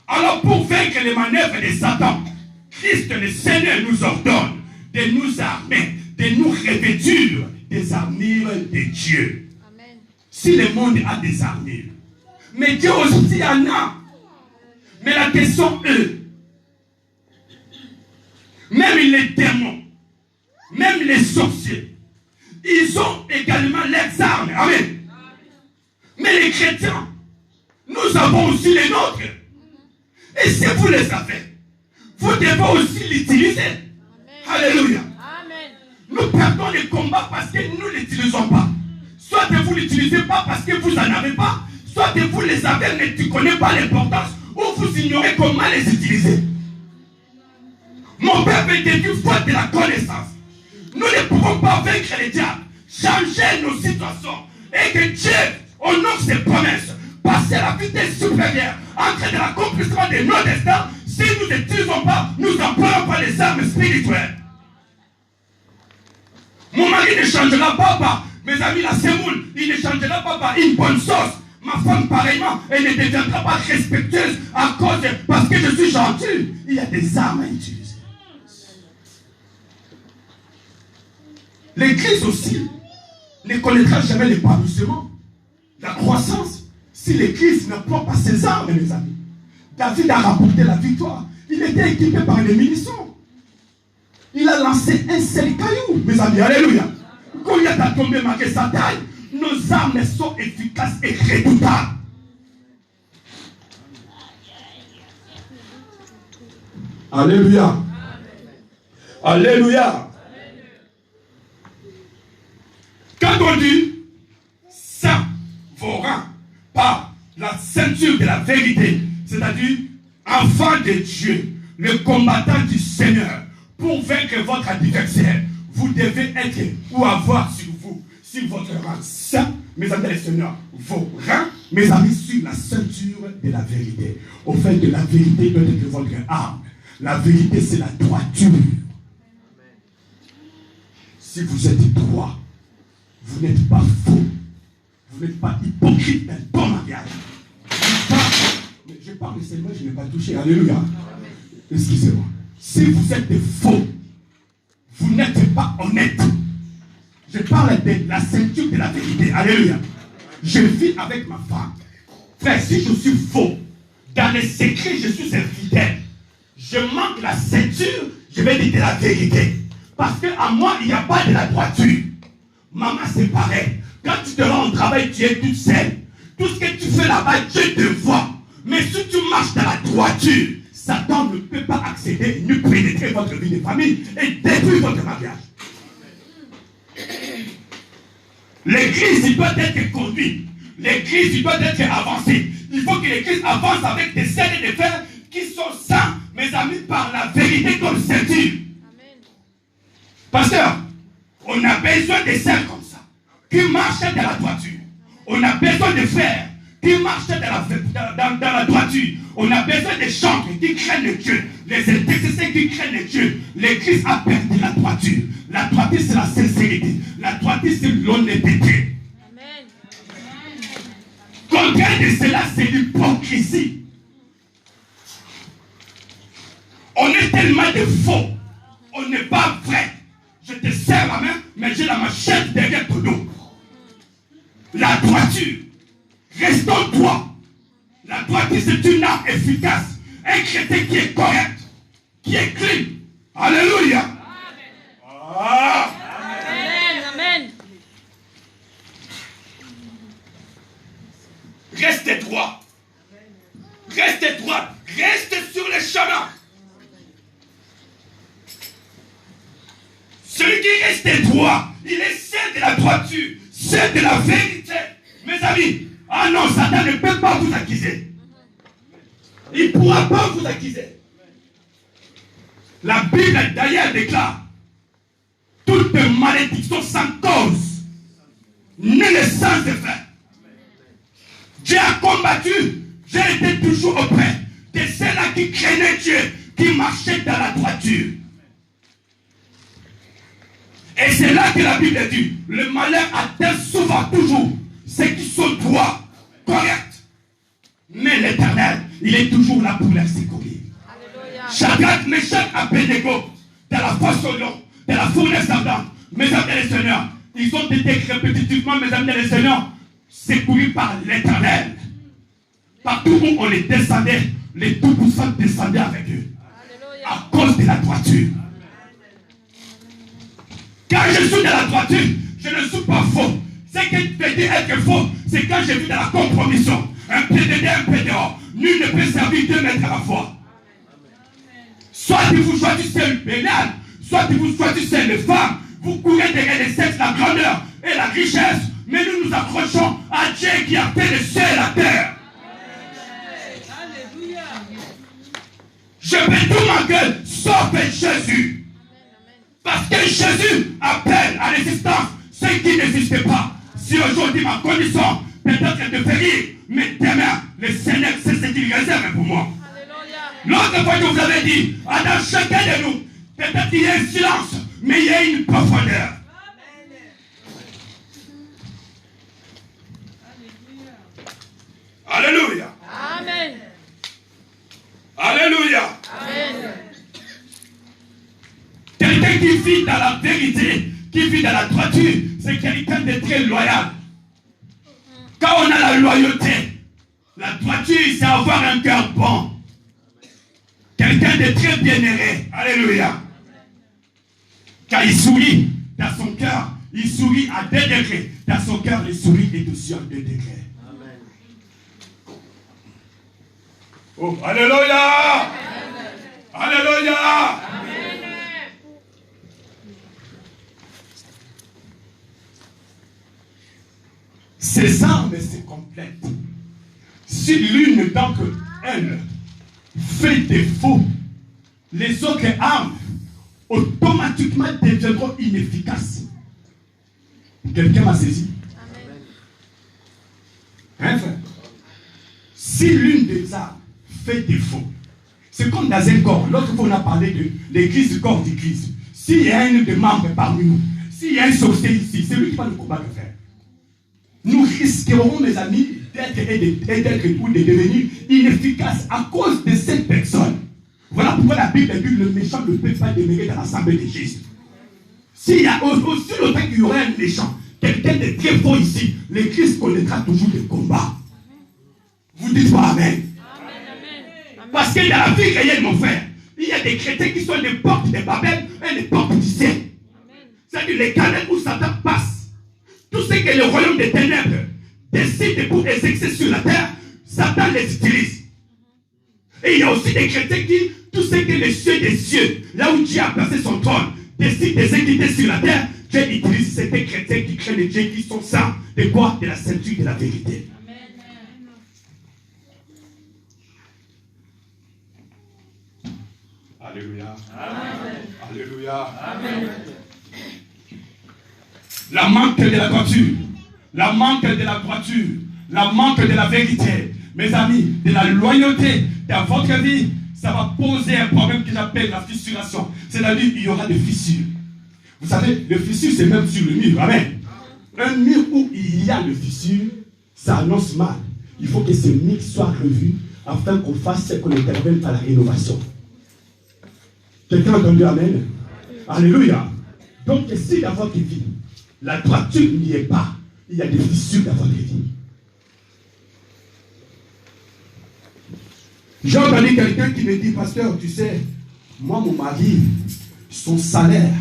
Alors pour vaincre les manœuvres de Satan, Christ le Seigneur nous ordonne de nous armer, de nous revêtir des armures de Dieu. Amen. Si le monde a des armures, mais Dieu aussi en a. Mais la question est, même les démons, même les sorciers, ils ont également leurs armes. Amen. Mais les chrétiens, nous avons aussi les nôtres. Et si vous les avez, vous devez aussi l'utiliser. Alléluia. Amen. Nous perdons les combats parce que nous ne l'utilisons pas. Soit vous ne l'utilisez pas parce que vous n'en avez pas, soit vous les avez mais tu ne connais pas l'importance, ou vous ignorez comment les utiliser. Mon peuple est du faute de la connaissance. Nous ne pouvons pas vaincre les diables, changer nos situations, et que Dieu honore ses promesses, passer à la vitesse supérieure, entrer dans l'accomplissement de nos destins. Si nous n'utilisons pas, nous n'employons pas les armes spirituelles. Mon mari ne changera pas par, mes amis, la semoule, il ne changera pas par une bonne sauce. Ma femme, pareillement, elle ne deviendra pas respectueuse à cause parce que je suis gentil. Il y a des armes à utiliser. L'église aussi ne connaîtra jamais l'épanouissement, la croissance, si l'église n'emploie pas ses armes, mes amis. David a rapporté la victoire. Il était équipé par les munitions. Il a lancé un seul caillou, mes amis. Alléluia. Quand il a tombé malgré sa taille, nos armes sont efficaces et redoutables. Alléluia. Alléluia. Quand on dit ça vos rangs par la ceinture de la vérité, c'est-à-dire enfant de Dieu, le combattant du Seigneur, pour vaincre votre adversaire, vous devez être ou avoir sur vous, sur votre rang saint, mes amis les seigneurs, vos rangs, mes amis, sur la ceinture de la vérité. Au fait de la vérité doit être votre arme. La vérité, c'est la droiture. Si vous êtes droit, vous n'êtes pas faux. Vous n'êtes pas hypocrite d'un bon mariage. Je parle seulement, je n'ai pas touché. Alléluia. Excusez-moi. Si vous êtes faux, vous n'êtes pas honnête. Je parle de la ceinture de la vérité. Alléluia. Je vis avec ma femme. Frère, si je suis faux, dans les secrets, je suis infidèle. Je manque la ceinture, je vais dire de la vérité. Parce qu'à moi, il n'y a pas de la droiture. Maman, c'est pareil. Quand tu te rends au travail, tu es toute seule. Tout ce que tu fais là-bas, Dieu te voit. Mais si tu marches dans la droiture, Satan ne peut pas accéder ni pénétrer votre vie de famille et détruire votre mariage. L'église, il doit être conduite. L'église, il doit être avancée. Il faut que l'église avance avec des scènes et des frères qui sont saints, mes amis, par la vérité comme ceinture. Pasteur, on a besoin de sœurs comme ça, qui marchent dans la droiture. On a besoin de frères qui marchent dans la droiture. On a besoin de chantres qui craignent Dieu. Les intercesseurs qui craignent Dieu. L'église a perdu la droiture. La droiture, c'est la sincérité. La droiture, c'est l'honnêteté. Amen. Contraire de cela, c'est l'hypocrisie. On est tellement de faux. On n'est pas vrai. Je te serre la main, mais j'ai la machette derrière ton dos. La droiture. Restons droits. La droiture, c'est une arme efficace. Un chrétien qui est correct, qui est clean. Alléluia. Ah. Amen. Amen. Restez droit. Restez droit. Restez sur le chemin. Celui qui reste droit, il est celle de la droiture, celle de la vérité. Mes amis, ah non, Satan ne peut pas vous accuser. Il ne pourra pas vous accuser. La Bible d'ailleurs déclare toute malédiction sans cause n'est le sens de faire. Dieu a combattu, Dieu était toujours auprès de ceux-là qui craignaient Dieu, qui marchaient dans la droiture. Et c'est là que la Bible dit, le malheur atteint souvent toujours ceux qui sont droits, corrects. Mais il est toujours là pour les secourir. Shadrach, Meshach, Abednego, dans la fosse au lion, dans la fournaise ardente, mes amis et les seigneurs, ils ont été répétitivement, mes amis et les seigneurs, secourus par l'Éternel. Partout où on les descendait, les tout-puissants descendaient avec eux. À cause de la droiture. Quand je suis dans la droiture, je ne suis pas faux. Ce qui veut dire être faux, c'est quand je vis dans la compromission. Un pied dedans, un pied dehors. Nul ne peut servir 2 mètres à la fois. Soit vous choisissez le pénal, soit vous choisissez les femmes. Vous courez derrière les sexes, la grandeur et la richesse. Mais nous nous accrochons à Dieu qui a fait le ciel et la terre. Je vais tout ma gueule, sauf Jésus. Parce que Jésus appelle à l'existence ceux qui n'existent pas. Si aujourd'hui ma condition peut-être est de périr, mais demain, le Seigneur sait ce qu'il réserve pour moi. L'autre fois que vous avez dit, dans chacun de nous, peut-être qu'il y a un silence, mais il y a une profondeur. Alléluia. Amen. Alléluia. Amen. Quelqu'un qui vit dans la vérité, qui vit dans la droiture, c'est quelqu'un de très loyal. Quand on a la loyauté, la droiture, c'est avoir un cœur bon. Quelqu'un de très bien-aimé. Alléluia. Quand il sourit dans son cœur, il sourit à 2 degrés. Dans son cœur, il sourit est aussi à 2 degrés. Amen. Oh, alléluia. Amen. Alléluia. Amen. Ces armes se complètent. Si l'une d'entre elles fait défaut, les autres armes automatiquement deviendront inefficaces. Quelqu'un m'a saisi? Hein, frère? Si l'une des armes fait défaut, c'est comme dans un corps. L'autre fois, on a parlé de l'église, du corps d'église. S'il y a un des membres parmi nous, s'il y a un sorcier ici, c'est lui qui va le combattre, frère. Nous risquerons, mes amis, d'être ou de devenir inefficaces à cause de cette personne. Voilà pourquoi la Bible dit que le méchant ne peut pas demeurer dans l'assemblée des justes. S'il y a aussi longtemps qu'il y aurait un méchant, quelqu'un de très fort ici, l'église connaîtra toujours des combats. Vous dites pas Amen. Amen. Parce qu'il y a la vie réelle, mon frère. Il y a des chrétiens qui sont des portes de Babel et des portes du ciel. C'est-à-dire les canaux où Satan passe. Tout ce que le royaume des ténèbres décide pour exercer sur la terre, Satan les utilise. Et il y a aussi des chrétiens qui, tout ce que les cieux des cieux, là où Dieu a placé son trône, décide d'exécuter sur la terre, Dieu utilise ces chrétiens qui craignent Dieu, qui sont saints de quoi? De la ceinture de la vérité. Alléluia. Amen. Alléluia. Amen. La manque de la droiture, la manque de la droiture, la manque de la vérité, mes amis, de la loyauté dans votre vie, ça va poser un problème que j'appelle la fissuration. C'est-à-dire qu'il y aura des fissures. Vous savez, les fissures, c'est même sur le mur. Amen. Un mur où il y a le fissure, ça annonce mal. Il faut que ce mur soit revu afin qu'on fasse ce qu'on intervienne par la rénovation. Quelqu'un a entendu Amen? Alléluia. Donc, si dans votre vie, la droiture n'y est pas, il y a des fissures dans votre vie. J'ai entendu quelqu'un qui me dit, pasteur, tu sais, moi, mon mari, son salaire,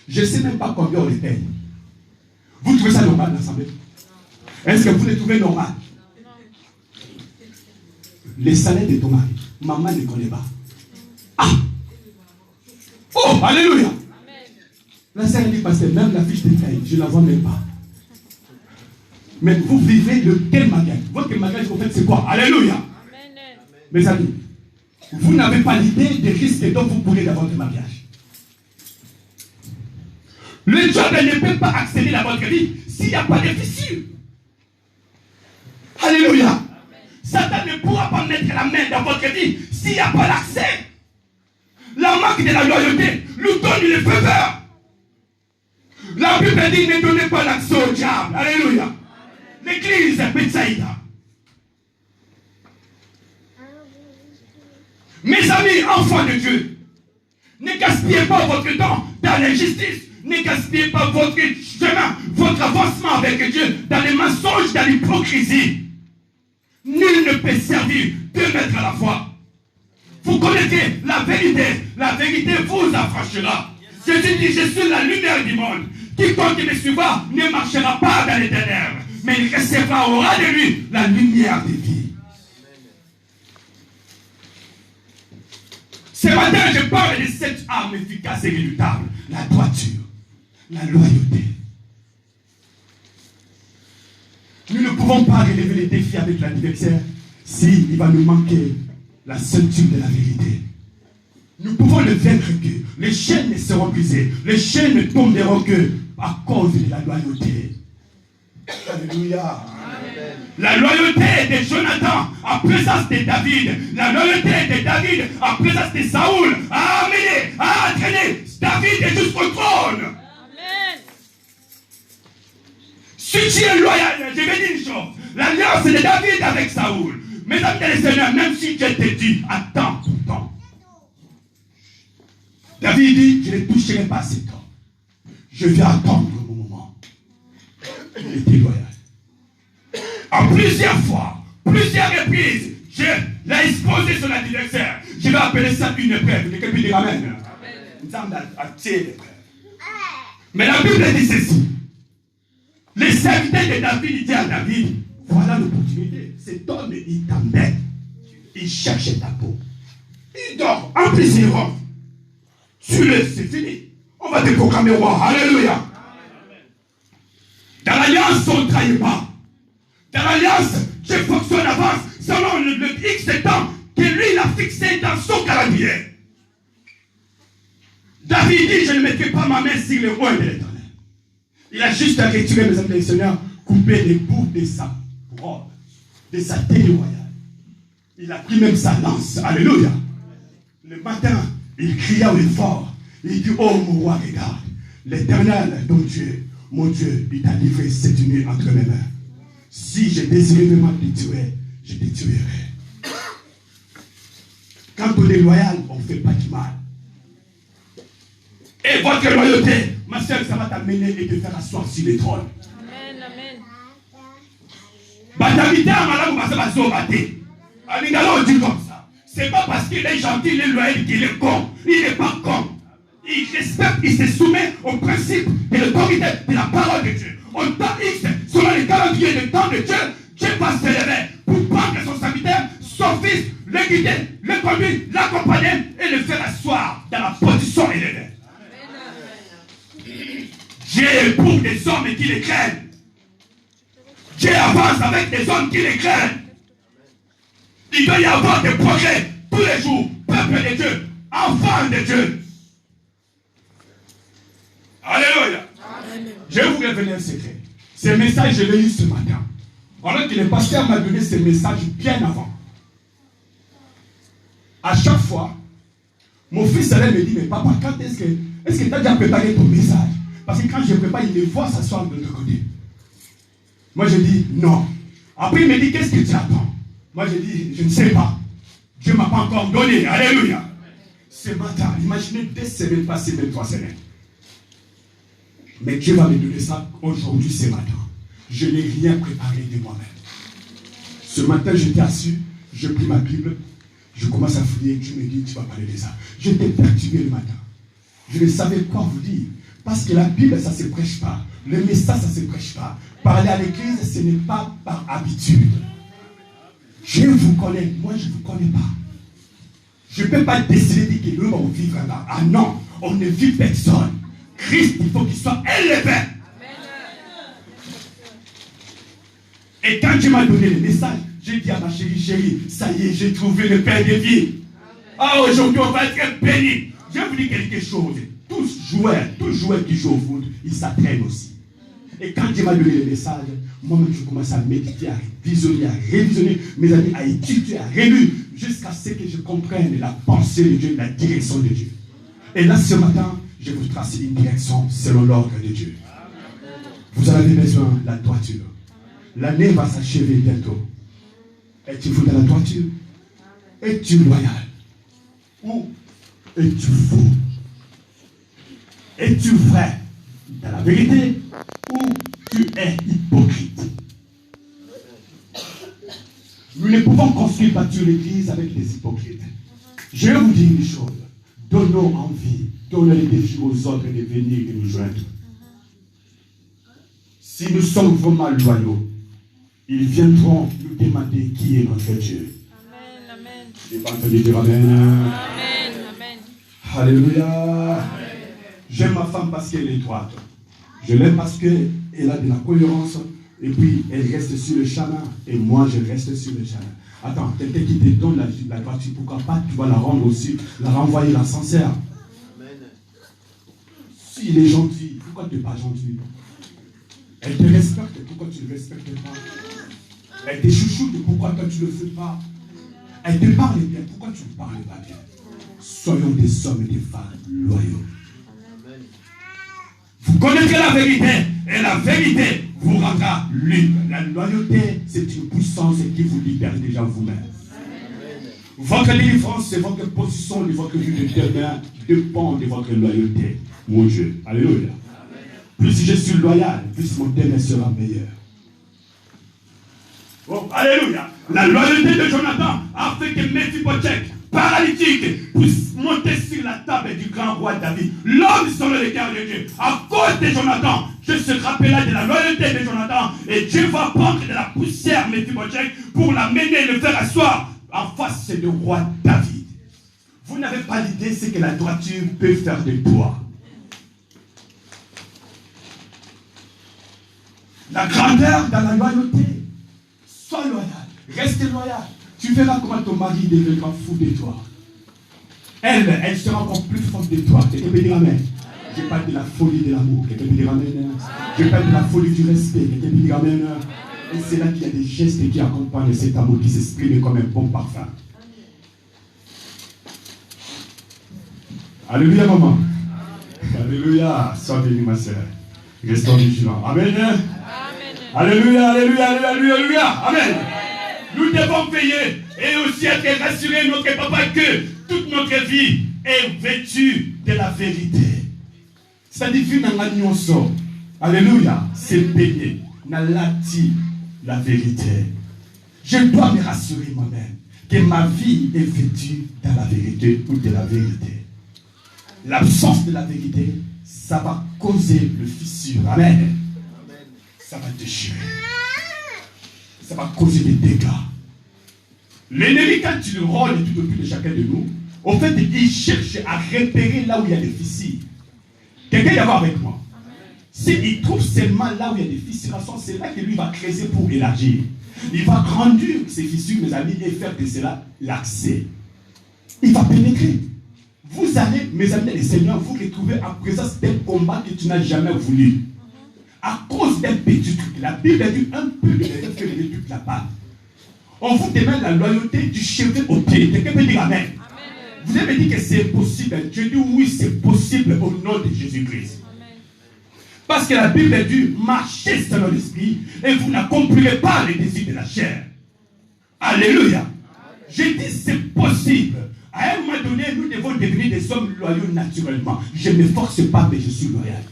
je ne sais même pas combien on le paye. Vous trouvez ça normal dans l'assemblée? Est-ce que vous le trouvez normal? Les salaires de ton mari, maman ne connaît pas. Ah! Oh, alléluia! La sœur dit, parce que même la fiche de paye, je ne la vois même pas. Mais vous vivez de quel mariage? Votre mariage, en fait, c'est quoi? Alléluia! Amen. Mes amis, vous n'avez pas l'idée des risques dont vous courez dans votre mariage. Le diable ne peut pas accéder dans votre vie s'il n'y a pas de fissure. Alléluia! Amen. Satan ne pourra pas mettre la main dans votre vie s'il n'y a pas l'accès. La marque de la loyauté nous donne une faveur. La Bible dit ne donnez pas l'accès au diable. Alléluia. L'église est Bethsaïda. Mes amis, enfants de Dieu, ne gaspillez pas votre temps dans l'injustice. Ne gaspillez pas votre chemin, votre avancement avec Dieu dans les mensonges, dans l'hypocrisie. Nul ne peut servir deux maîtres à la fois. Vous connaissez la vérité vous affranchira. Jésus dit, je suis la lumière du monde. Quiconque me suivra ne marchera pas dans les ténèbres, mais il recevra, aura de lui la lumière de vie. Ce matin, je parle de cette arme efficace et redoutable, la droiture, la loyauté. Nous ne pouvons pas relever les défis avec l'adversaire s'il va nous manquer la ceinture de la vérité. Nous pouvons le vaincre que les chaînes ne seront brisées, les chaînes ne tomberont que à cause de la loyauté. Alléluia. Amen. La loyauté de Jonathan en présence de David, la loyauté de David en présence de Saoul a amené, a entraîné David jusqu'au trône. Amen. Si tu es loyal, je vais dire une chose, l'alliance de David avec Saoul, mesdames et Seigneur, même si Dieu te dit, attends tout le temps. David dit, je ne toucherai pas cet homme. Je vais attendre mon moment. Il était loyal. En plusieurs fois, plusieurs reprises, je l'ai exposé sur l'adversaire. Je vais appeler ça une épreuve. Quelqu'un peut dire Amen. Mais la Bible dit ceci. Les serviteurs de David disent à David, voilà l'opportunité. Cet homme, il t'embête. Il cherche ta peau. Il dort en plaisir. Tue-le, c'est fini. On va te proclamer roi. Alléluia. Dans l'alliance, on ne trahit pas. Dans l'alliance, je fonctionne avance selon le X temps que lui il a fixé dans son calendrier. David dit, je ne mettrai pas ma main sur le roi de l'Éternel. Il a juste à retirer, mes amis et seigneurs, couper les bouts de sa robe, de sa tête royale. Il a pris même sa lance. Alléluia. Le matin, il cria au fort. Il dit, oh mon roi, regarde. L'Éternel, ton Dieu, mon Dieu, il t'a livré cette nuit entre mes mains. Si je désirais vraiment te tuer, je te tuerai. Quand on est loyal, on ne fait pas du mal. Et votre loyauté, ma soeur, ça va t'amener et te faire asseoir sur les trônes. Amen, amen. On dit comme ça. C'est pas parce qu'il est gentil, il est loyal qu'il est con. Il n'est pas con. Il respecte, il se soumet au principe de l'autorité de la parole de Dieu. En temps X, selon les calendriers de temps de Dieu, Dieu va se lever pour prendre son serviteur, son fils, le guider, le conduire, l'accompagner et le faire asseoir dans la position élevée. Dieu est pour des hommes qui les craignent. Dieu avance avec des hommes qui les craignent. Il doit y avoir des progrès tous les jours. Peuple de Dieu, enfants de Dieu. Alléluia. Amen. Je vais vous révéler un secret. Ce message, je l'ai eu ce matin. Alors que le pasteur m'a donné ce message bien avant. À chaque fois, mon fils allait me dire, mais papa, quand est-ce que tu as déjà préparé ton message? Parce que quand je prépare, il me voit s'asseoir de l'autre côté. Moi, je dis non. Après, il me dit, qu'est-ce que tu attends? Moi, je dis, je ne sais pas. Dieu ne m'a pas encore donné. Alléluia. Ce matin, imaginez 2 semaines passées, même 3 semaines. Mais Dieu va me donner ça aujourd'hui, ce matin. Je n'ai rien préparé de moi-même. Ce matin, j'étais assis, je pris ma Bible, je commence à fouiller, Dieu me dit, tu vas parler de ça. J'étais perturbé le matin. Je ne savais quoi vous dire. Parce que la Bible, ça ne se prêche pas. Le message, ça ne se prêche pas. Parler à l'église, ce n'est pas par habitude. Je vous connais, moi je ne vous connais pas. Je ne peux pas décider que nous allons vivre là. Ah non, on ne vit personne. Christ, il faut qu'il soit élevé. Et quand Dieu m'a donné le message, j'ai dit à ma chérie, ça y est, j'ai trouvé le Père de vie. Ah, aujourd'hui, on va être béni. Je vais vous dire quelque chose. Tout joueur qui joue au foot, il s'entraîne aussi. Et quand Dieu m'a donné le message, moi-même, je commence à méditer, à visionner, à révisionner, mes amis, à étudier, à relire, jusqu'à ce que je comprenne la pensée de Dieu, la direction de Dieu. Et là, ce matin, je vous trace une direction selon l'ordre de Dieu. Vous en avez besoin de la droiture. L'année va s'achever bientôt. Es-tu vous dans la droiture? Es-tu loyal? Ou es-tu faux? Es-tu vrai dans la vérité ou tu es hypocrite? Nous ne pouvons construire bâtir l'église avec des hypocrites. Je vais vous dire une chose. Donnons envie, donnons les défis aux autres de venir et nous joindre. Si nous sommes vraiment loyaux, ils viendront nous demander qui est notre Dieu. Amen, amen. Je n'ai pas entendu dire Amen. Amen, amen. Alléluia. J'aime ma femme parce qu'elle est droite. Je l'aime parce qu'elle a de la cohérence. Et puis, elle reste sur le chemin. Et moi, je reste sur le chemin. Attends, quelqu'un qui te donne la droiture, pourquoi pas tu vas la rendre aussi, la renvoyer la sincère. S'il est gentil, pourquoi tu n'es pas gentil? Elle te respecte, pourquoi tu ne le respectes pas? Elle te chouchoute, pourquoi toi tu ne le fais pas? Elle te parle bien, pourquoi tu ne parles pas bien? Soyons des hommes et des femmes loyaux. Vous connaîtrez la vérité, et la vérité vous rendra libre. La loyauté, c'est une puissance qui vous libère déjà vous-même. Votre délivrance, c'est votre position de votre vie de demain dépend de votre loyauté. Mon Dieu, alléluia. Plus je suis loyal, plus mon demain sera meilleur. Oh, alléluia. La loyauté de Jonathan a fait que Mephibosheth, paralytique, puisse monter sur la table du grand roi David. L'homme selon le cœur de Dieu. À cause de Jonathan, je se rappelle de la loyauté de Jonathan. Et Dieu va prendre de la poussière Mephibosheth pour l'amener et le faire asseoir en face du roi David. Vous n'avez pas l'idée ce que la droiture peut faire de toi. La grandeur dans la loyauté. Sois loyal. Reste loyal. Tu verras comment ton mari deviendra fou de toi. Elle sera encore plus forte de toi. Quelqu'un peut dire Amen. Je parle de la folie de l'amour. Quelqu'un peut dire Amen. Je parle de la folie du respect. Quelqu'un peut dire Amen. Et c'est là qu'il y a des gestes qui accompagnent cet amour qui s'exprime comme un bon parfum. Alléluia, maman. Alléluia. Sois bénie, ma soeur. Restons vigilants. Amen. Amen. Alléluia, alléluia, alléluia, alléluia. Amen. Nous devons veiller et aussi être rassurés, notre papa, que toute notre vie est vêtue de la vérité. C'est-à-dire, vu dans l'agneau, alléluia, c'est baigné, n'alati la vérité. Je dois me rassurer moi-même que ma vie est vêtue dans la vérité ou de la vérité. L'absence de la vérité, ça va causer le fissure. Amen. Ça va déchirer. Ça va causer des dégâts. L'ennemi, quand il rôle tout autour de chacun de nous, au fait, il cherche à repérer là où il y a des fissures. Quelqu'un y va avec moi. S'il trouve seulement là où il y a des fissurations, c'est là que lui va creuser pour élargir. Il va grandir ces fissures, mes amis, et faire de cela l'accès. Il va pénétrer. Vous allez, mes amis, les seigneurs, vous retrouver en présence d'un combat que tu n'as jamais voulu. À cause d'un petit truc. La Bible a dit un peu de l'élève que les trucs là-bas. On vous demande la loyauté du cheveu au pied. Quelqu'un peut dire Amen. Amen. Vous avez dit que c'est possible. Je dis oui, c'est possible au nom de Jésus-Christ. Parce que la Bible a dit marchez selon l'esprit et vous n'accomplirez pas les désirs de la chair. Alléluia. Je dis c'est possible. À un moment donné, nous devons devenir des hommes loyaux naturellement. Je ne me force pas, mais je suis loyal.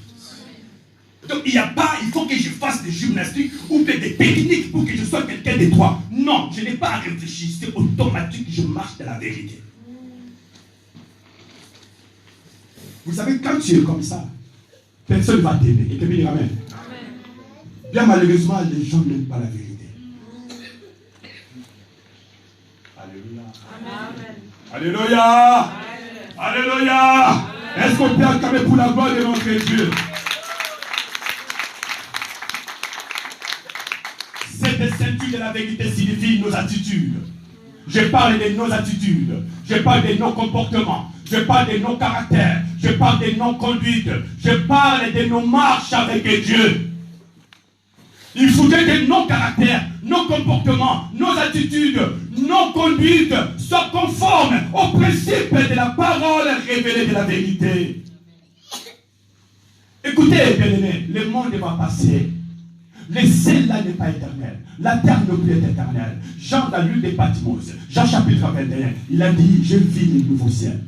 Donc il faut que je fasse des gymnastiques ou des techniques pour que je sois quelqu'un de droit. Non, je n'ai pas à réfléchir, c'est automatique que je marche de la vérité. Vous savez, quand tu es comme ça, personne ne va t'aimer. Et te dire Amen. Bien malheureusement, les gens n'aiment pas la vérité. Alléluia. Amen. Alléluia. Alléluia. Est-ce qu'on peut acclamer pour la gloire de notre Dieu? Cette ceinture de la vérité signifie nos attitudes. Je parle de nos attitudes. Je parle de nos comportements. Je parle de nos caractères. Je parle de nos conduites. Je parle de nos marches avec Dieu. Il faudrait que nos caractères, nos comportements, nos attitudes, nos conduites soient conformes au principe de la parole révélée de la vérité. Écoutez, bien-aimés, le monde va passer. Le ciel là n'est pas éternel. La terre ne peut être éternelle. Jean dans l'une des Patmos, Jean chapitre 21, il a dit, je vis le nouveau ciel.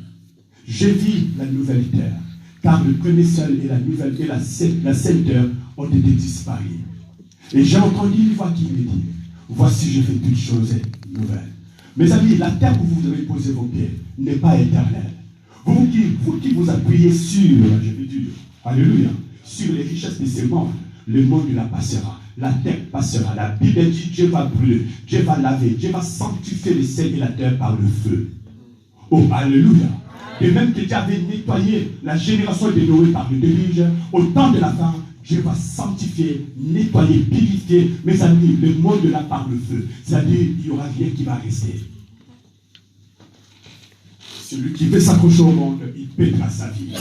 Je vis la nouvelle terre. Car le premier ciel et la nouvelle et la sainte terre ont été disparus. Et j'ai entendu une voix qui me dit, voici je fais toutes choses nouvelles. Mes amis, la terre où vous devez poser vos pieds n'est pas éternelle. Vous qui vous appuyez sur, je veux dire, alléluia, sur les richesses de ce monde, le monde la passera, la terre passera. La Bible dit, Dieu va brûler, Dieu va laver, Dieu va sanctifier le ciel et la terre par le feu. Oh, alléluia. Et même que Dieu avait nettoyé la génération de Noé par le déluge, au temps de la fin, Dieu va sanctifier, nettoyer, purifier. Mes amis, le monde là par le feu. C'est-à-dire, il n'y aura rien qui va rester. Celui qui veut s'accrocher au monde, il perdra sa vie.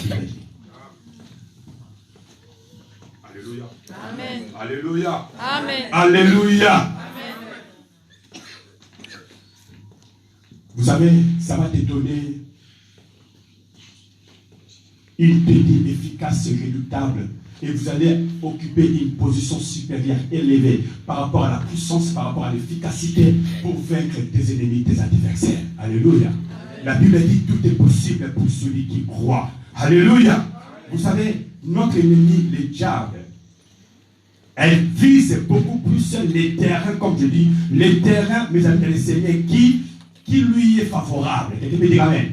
Alléluia. Amen. Alléluia. Amen. Alléluia. Amen. Vous savez, ça va te donner une technique efficace et redoutable. Et vous allez occuper une position supérieure, élevée, par rapport à la puissance, par rapport à l'efficacité, pour vaincre tes ennemis, tes adversaires. Alléluia. Amen. La Bible dit tout est possible pour celui qui croit. Alléluia. Vous savez, notre ennemi, le diable, elle vise beaucoup plus les terrains, comme je dis, les terrains, mes amis, les seigneurs, qui lui est favorable. Quelqu'un peut dire Amen.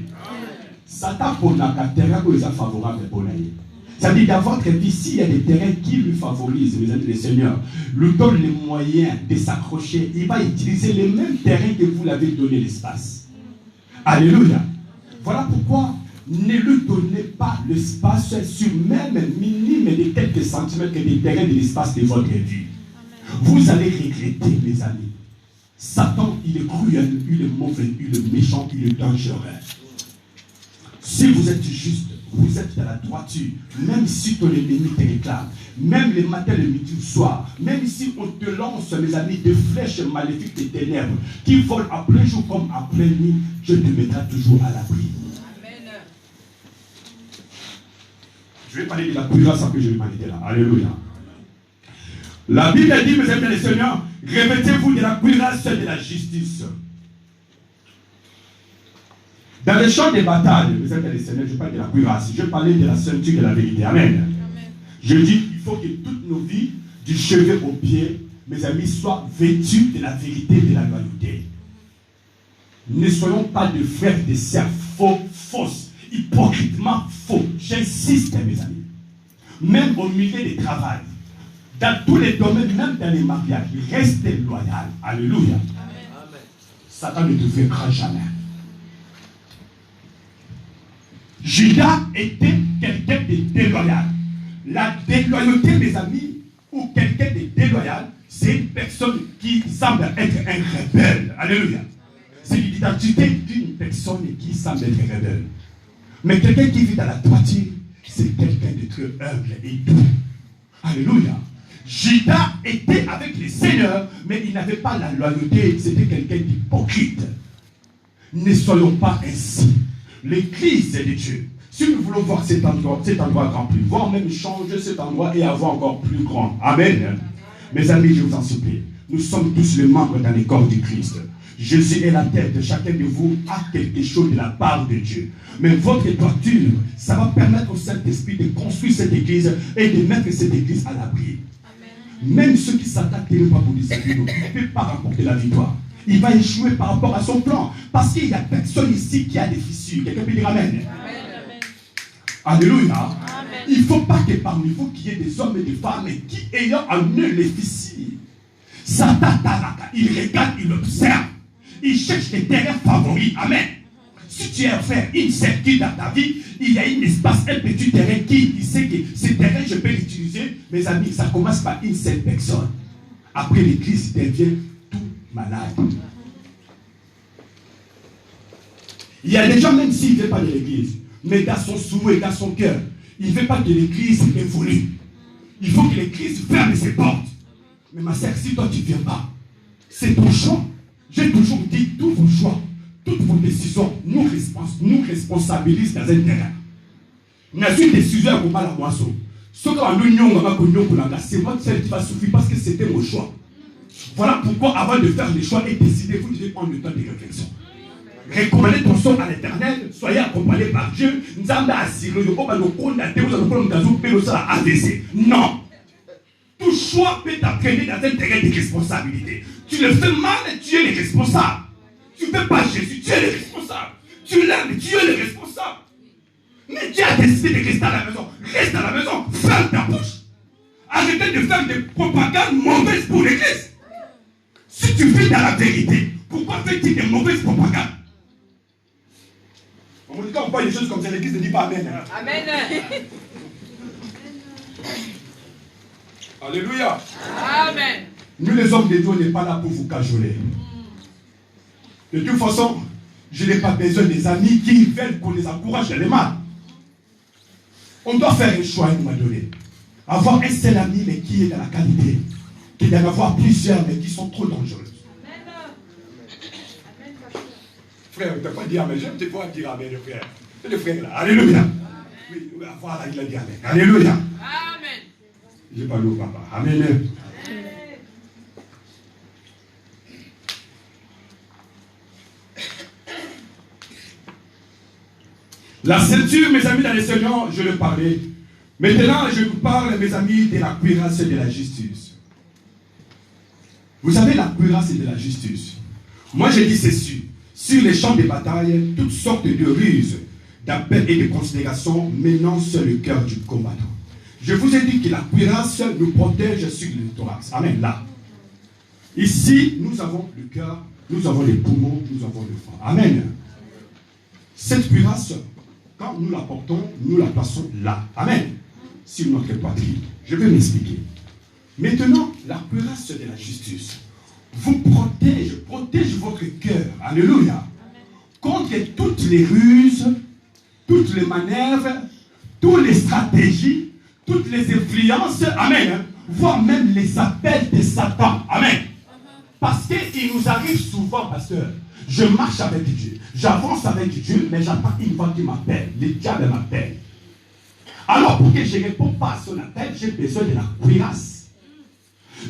Satan pour un terrain qui est favorable pour lui. Ça dit dans votre vie, s'il y a des terrains qui lui favorisent, mes amis, les seigneurs, lui donne les moyens de s'accrocher, il va utiliser les mêmes terrains que vous l'avez donné l'espace. Alléluia. Voilà pourquoi ne lui donnez pas l'espace sur même minime de quelques centimètres des terrains de l'espace de votre vie. Vous allez regretter, mes amis. Satan, il est cruel, il est mauvais, il est méchant, il est dangereux. Si vous êtes juste, vous êtes dans la droiture, même si ton ennemi te réclame, même le matin, le midi, le soir, même si on te lance, mes amis, des flèches maléfiques des ténèbres qui volent après jour comme après nuit, Dieu te mettra toujours à l'abri. Amen. Je vais parler de la puissance après je vais m'arrêter là. Alléluia. La Bible dit, mes amis, les seigneurs, revêtez-vous de la cuirasse de la justice. Dans les champs de bataille, mes amis, les seigneurs, je parle de la cuirasse, je parlais de la ceinture de la vérité. Amen. Amen. Je dis, il faut que toutes nos vies, du cheveu aux pieds, mes amis, soient vêtues de la vérité et de la loyauté. Ne soyons pas de frères et de sœurs fausses, hypocritement faux. J'insiste, mes amis. Même au milieu du travail, dans tous les domaines, même dans les mariages, restez loyal. Alléluia. Amen. Satan ne te vaincra jamais. Judas était quelqu'un de déloyal. La déloyauté, mes amis, ou quelqu'un de déloyal, c'est une personne qui semble être un rebelle. Alléluia. C'est l'identité d'une personne qui semble être rebelle. Mais quelqu'un qui vit dans la droiture, c'est quelqu'un de très humble et doux. Alléluia. Judas était avec le Seigneur, mais il n'avait pas la loyauté. C'était quelqu'un d'hypocrite. Ne soyons pas ainsi. L'église de Dieu, si nous voulons voir cet endroit rempli, voire même changer cet endroit et avoir encore plus grand. Amen. Mes amis, je vous en supplie, nous sommes tous les membres dans le corps du Christ. Jésus est la tête, chacun de vous a quelque chose de la part de Dieu. Mais votre droiture, ça va permettre au Saint-Esprit de construire cette église et de mettre cette église à l'abri. Même ceux qui s'attaquent pas pour les saluts, ne peuvent pas remporter la victoire. Il va échouer par rapport à son plan. Parce qu'il n'y a personne ici qui a des fissures. Quelqu'un peut dire Amen. Amen. Alléluia. Amen. Il ne faut pas que parmi vous qu'il y ait des hommes et des femmes qui ayant en eux les fissures. Satan, il regarde, il observe. Il cherche des terrains favoris. Amen. Si tu as fait une certitude dans ta vie, il y a un espace, un petit terrain qui il sait que ce terrain, je peux l'utiliser. Mes amis, ça commence par une seule personne. Après, l'église devient tout malade. Il y a des gens, même s'ils ne veulent pas de l'église, mais dans son souhait, dans son cœur, il ne veut pas que l'église évolue. Il faut que l'église ferme ses portes. Mais ma sœur, si toi tu ne viens pas, c'est ton choix. J'ai toujours dit, tous vos choix, toutes vos décisions nous responsabilisent dans un terrain. Dans une décision, on va la moisson. C'est moi qui va souffrir parce que c'était mon choix. Voilà pourquoi, avant de faire les choix et décider, vous devez prendre le temps de réflexion. Recommandez ton sort à l'éternel, soyez accompagné par Dieu. Non. Tout choix peut t'entraîner dans un terrain de responsabilité. Tu le fais mal, tu es le responsable. Tu ne fais pas Jésus, tu es le responsable. Tu l'aimes, tu es le responsable. Mais Dieu a décidé de rester à la maison. Reste à la maison, ferme ta bouche. Arrêtez de faire des propagandes mauvaises pour l'église. Si tu vis dans la vérité, pourquoi fais-tu des mauvaises propagandes? On me dit quand on voit des choses comme ça, l'église ne dit pas Amen. Amen. Alléluia. Amen. Nous les hommes de Dieu, on n'est pas là pour vous cajoler. De toute façon, je n'ai pas besoin des amis qui veulent qu'on les encourage dans le mal. On doit faire un choix à un moment donné. Avoir un seul ami, mais qui est dans la qualité. Qui d'en avoir plusieurs, mais qui sont trop dangereux. Frère, tu n'as pas dit Amen. J'aime te voir dire Amen, frère. C'est le frère là. Alléluia. Oui, voilà, il a dit Amen. Alléluia. Amen. Je parle au papa. Amen. La ceinture, mes amis, dans le Seigneur, je le parlais. Maintenant, je vous parle, mes amis, de la cuirasse et de la justice. Vous savez, la cuirasse et de la justice. Moi, je dis ceci. Sur les champs de bataille, toutes sortes de ruses, d'appels et de considérations menacent le cœur du combattant. Je vous ai dit que la cuirasse nous protège sur le thorax. Amen. Là. Ici, nous avons le cœur, nous avons les poumons, nous avons le foie. Amen. Cette cuirasse, quand nous la portons, nous la plaçons là. Amen. Sur notre poitrine. Je vais m'expliquer. Maintenant, la cuirasse de la justice vous protège votre cœur. Alléluia. Contre toutes les ruses, toutes les manœuvres, toutes les stratégies, toutes les influences. Amen. Voire même les appels de Satan. Amen. Parce qu'il nous arrive souvent, pasteur, je marche avec Dieu, j'avance avec Dieu, mais j'attends une fois qu'il m'appelle. Le diable m'appelle. Alors, pour que je ne réponde pas à son appel, j'ai besoin de la cuirasse.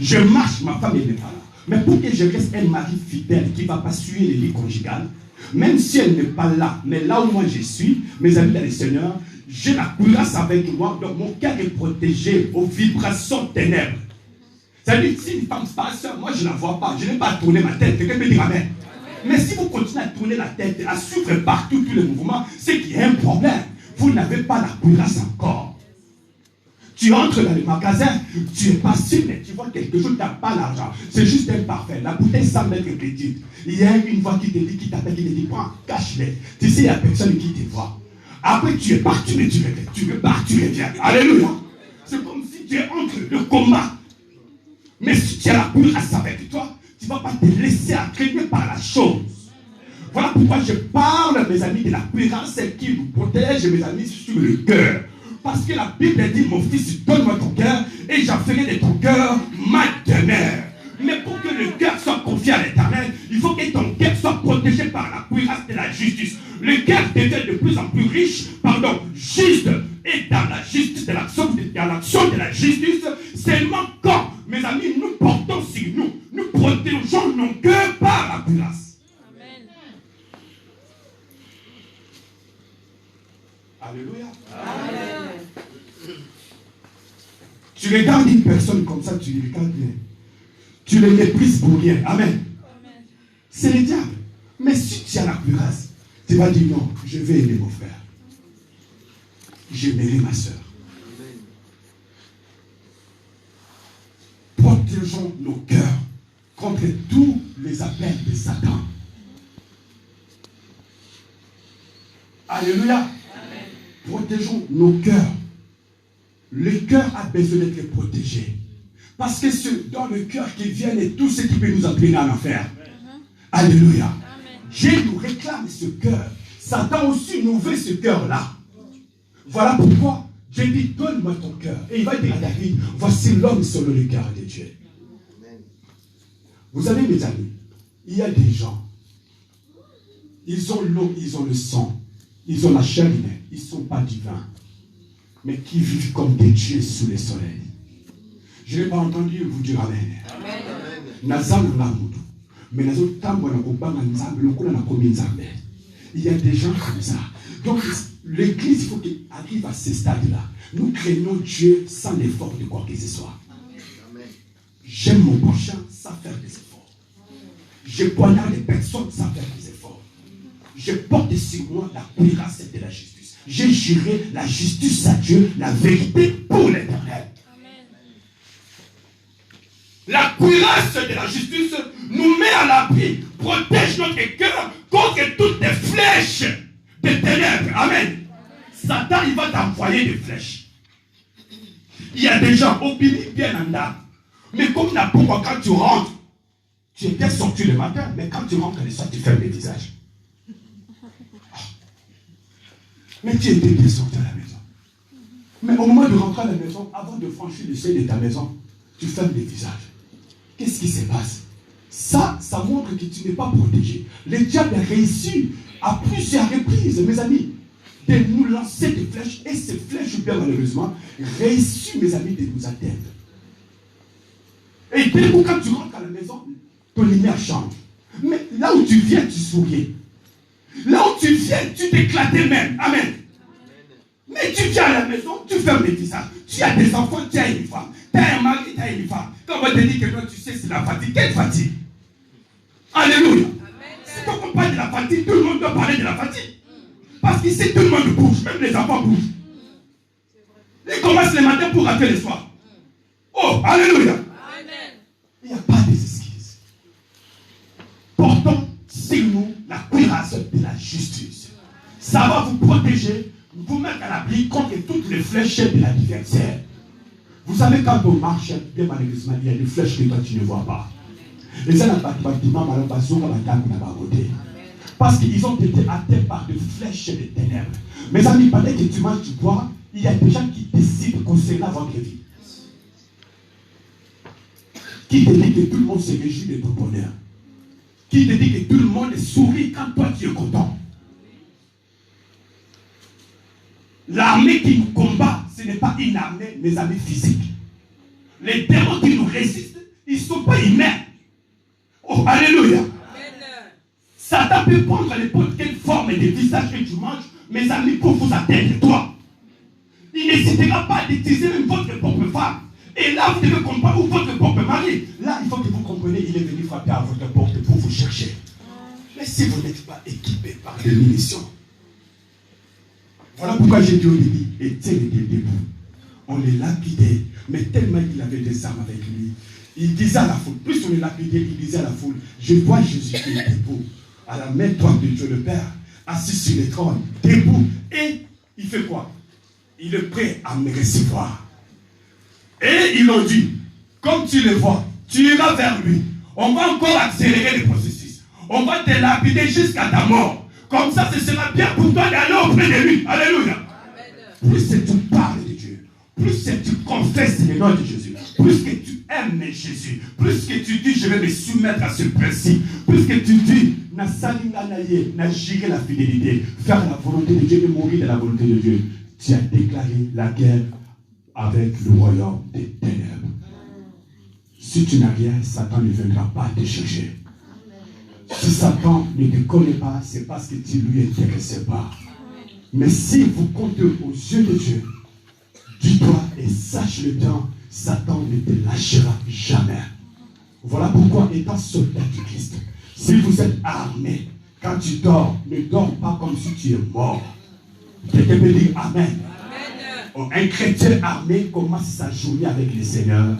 Je marche, ma femme n'est pas là. Mais pour que je reste un mari fidèle qui ne va pas suivre les lits conjugales, même si elle n'est pas là, mais là où moi je suis, mes amis dans le Seigneur, j'ai la cuirasse avec moi, donc mon cœur est protégé aux vibrations ténèbres. C'est-à-dire, si une femme passe, moi je ne la vois pas, je n'ai pas à tourner ma tête. Quelqu'un peut dire Amen. Mais si vous continuez à tourner la tête, à suivre partout tous les mouvements, c'est qu'il y a un problème. Vous n'avez pas la cuirasse encore. Tu entres dans le magasin, tu es pas sûr, mais tu vois quelque chose, tu n'as pas l'argent. C'est juste un parfait. La bouteille semble être petite. Il y a une voix qui te dit, qui t'appelle, qui te dit, prends, cache-les. Tu sais, il n'y a personne qui te voit. Après, tu es parti, mais tu reviens. Tu veux pas, tu reviens. Alléluia. C'est comme si tu es entre le combat. Mais si tu as la cuirasse avec toi, tu ne vas pas te laisser entraîner par la chose. Voilà pourquoi je parle, mes amis, de la cuirasse qui vous protège, mes amis, sur le cœur. Parce que la Bible dit, mon fils, donne-moi ton cœur, et j'en ferai de ton cœur ma demeure. Mais pour que le cœur soit confié à l'Éternel, il faut que ton cœur soit protégé par la cuirasse de la justice. Le cœur devient de plus en plus riche, juste, et dans la justice, dans l'action de la justice, seulement quand, mes amis, nous portons sur nous, nous protégeons nos cœurs par la cuirasse. Amen. Alléluia. Amen. Tu regardes une personne comme ça, tu le regardes bien. Tu le méprises pour rien. Amen. Amen. C'est le diable. Mais si tu as la cuirasse, tu vas dire non, je vais aimer mon frère. J'aimerai ma soeur. Protégeons nos cœurs contre tous les appels de Satan. Alléluia. Amen. Protégeons nos cœurs. Le cœur a besoin d'être protégé. Parce que c'est dans le cœur qui vient et tout ce qui peut nous entraîner en enfer. Alléluia. Amen. Dieu nous réclame ce cœur. Satan aussi nous veut ce cœur-là. Voilà pourquoi Dieu dit, donne-moi ton cœur. Et il va dire à David, voici l'homme selon le cœur de Dieu. Vous savez, mes amis, il y a des gens, ils ont l'eau, ils ont le sang, ils ont la chair humaine, ils ne sont pas divins. mais qui vivent comme des dieux sous le soleil. Je n'ai pas entendu vous dire Amen. Mais il y a des gens comme ça. Donc l'église, il faut qu'elle arrive à ce stade-là. Nous craignons Dieu sans l'effort de quoi que ce soit. J'aime mon prochain sans faire des efforts. Je poignarde les personnes sans faire des efforts. Je porte sur moi la cuirasse de la justice. J'ai juré la justice à Dieu, la vérité pour l'éternel. La cuirasse de la justice nous met à l'abri, protège notre cœur contre toutes les flèches des ténèbres. Amen. Satan, il va t'envoyer des flèches. Il y a des gens, obéis bien en âme. Mais comme n'importe quoi, quand tu rentres, tu étais sorti le matin, mais quand tu rentres le soir, tu fermes le visage. Mais tu étais bien sorti à la maison. Mais au moment de rentrer à la maison, avant de franchir le seuil de ta maison, tu fermes le visage. Qu'est-ce qui se passe? Ça montre que tu n'es pas protégé. Le diable a réussi à plusieurs reprises, mes amis, de nous lancer des flèches. Et ces flèches, bien malheureusement, réussissent, mes amis, de nous atteindre. Et dès que quand tu rentres à la maison, ton lumière change. Mais là où tu viens, tu souris. Là où tu viens, tu t'éclates même. Amen. Mais tu viens à la maison, tu fermes les visages. Tu as des enfants, tu as une femme. Tu as un mari, tu as une femme. Quand on te dit que toi, tu sais, c'est la fatigue. Quelle fatigue? Alléluia. Si on parle de la fatigue, tout le monde doit parler de la fatigue. Parce qu'ici, tout le monde bouge. Même les enfants bougent. Ils commencent le matin pour rater le soir. Oh, alléluia. Il n'y a pas d'excuses. Portons sur nous la cuirasse de la justice. Ça va vous protéger, vous mettre à l'abri contre toutes les flèches de l'adversaire. Vous savez, quand on marche, bien malheureusement, il y a des flèches que toi tu ne vois pas. Et ça, parce qu'ils ont été atteints par des flèches des ténèbres. Mes amis, pendant que tu manges, tu bois, il y a des gens qui décident concernant votre vie. Qui te dit que tout le monde se réjouit de ton bonheur. Qui te dit que tout le monde sourit quand toi tu es content. L'armée qui nous combat, ce n'est pas une armée, mes amis, physiques. Les démons qui nous résistent, ils ne sont pas humains. Oh, alléluia. Amen. Satan peut prendre n'importe quelle forme de visage que tu manges, mes amis, pour vous atteindre, toi. Il n'hésitera pas d'utiliser même votre propre femme. Et là, vous devez comprendre, ou votre propre mari. Là, il faut que vous compreniez, il est venu frapper à votre porte pour vous chercher. Mais si vous n'êtes pas équipé par des munitions, voilà pourquoi j'ai dit au début, Étienne était debout. On les lapidait, mais tellement qu'il avait des armes avec lui. Il disait à la foule, plus on les lapidait, il disait à la foule, je vois Jésus qui est debout, à la main droite de Dieu le Père, assis sur le trône, debout. Et il fait quoi? Il est prêt à me recevoir. Et ils l'ont dit, comme tu le vois, tu iras vers lui. On va encore accélérer le processus. On va te lapider jusqu'à ta mort. Comme ça, ce sera bien pour toi d'aller auprès de lui. Alléluia. Amen. Plus que tu parles de Dieu, plus que tu confesses le nom de Jésus, plus que tu aimes Jésus, plus que tu dis, je vais me soumettre à ce principe, plus que tu dis, na salinga naye, na gérer la fidélité, faire la volonté de Dieu et mourir de la volonté de Dieu. Tu as déclaré la guerre avec le royaume des ténèbres. Si tu n'as rien, Satan ne viendra pas te chercher. Si Satan ne te connaît pas, c'est parce que tu lui intéressais pas. Mais si vous comptez aux yeux de Dieu, dis-toi et sache-le bien, Satan ne te lâchera jamais. Voilà pourquoi, étant soldat du Christ, si vous êtes armé, quand tu dors, ne dors pas comme si tu es mort. Quelqu'un peut dire Amen. Un chrétien armé commence sa journée avec le Seigneur. Amen.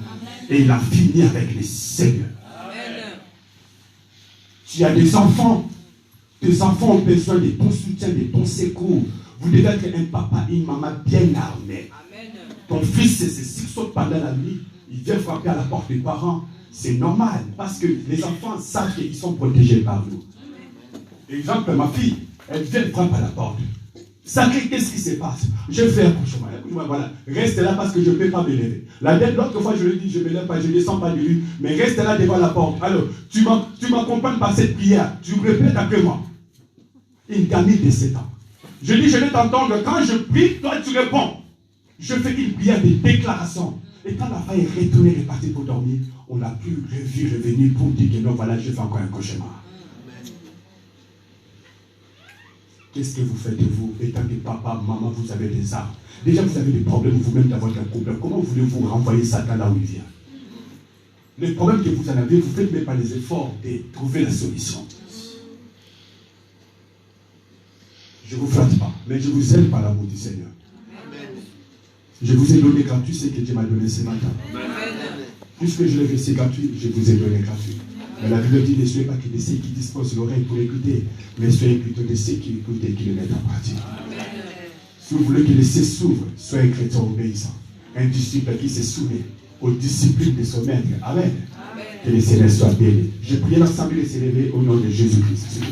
Et il a fini avec le Seigneur. Amen. Tu as des enfants. Tes enfants ont besoin de ton soutien, de ton secours. Vous devez être un papa et une maman bien armés. Amen. Ton fils, s'il saute pendant la nuit, il vient frapper à la porte des parents. C'est normal parce que les enfants savent qu'ils sont protégés par vous. Exemple, ma fille, elle vient frapper à la porte. Sacré, qu'est-ce qui se passe? Je fais un couchement. Voilà. Reste là parce que je ne peux pas me lever. L'autre fois, je lui dis, je ne me lève pas, je ne descends pas du lit, mais reste là devant la porte. Alors, tu m'accompagnes par cette prière. Tu répètes après moi. Une gamine de 7 ans. Je dis, je vais t'entendre. Quand je prie, toi, tu réponds. Je fais une prière de déclaration. Et quand la femme est retournée, repartie pour dormir, on n'a plus revu revenir pour dire que non, voilà, je fais encore un cauchemar. Qu'est-ce que vous faites de vous? Étant que papa, maman, vous avez des armes. Déjà, vous avez des problèmes vous-même dans votre couple. Comment voulez-vous renvoyer Satan là où il vient? Les problèmes que vous en avez, vous faites même pas les efforts de trouver la solution. Je ne vous flatte pas, mais je vous aime par l'amour du Seigneur. Je vous ai donné gratuit ce que Dieu m'a donné ce matin. Puisque je l'ai versé gratuit, je vous ai donné gratuit. Mais la Bible dit, ne soyez pas que de ceux qui disposent l'oreille pour écouter, mais soyez plutôt de ceux qui écoutent et qui le mettent en pratique. Si vous voulez que les cieux s'ouvrent, soyez un chrétien obéissant. Un disciple qui se soumet aux disciplines de son maître. Amen. Que le Seigneur soit béni. Je prie l'ensemble de s'élever au nom de Jésus-Christ.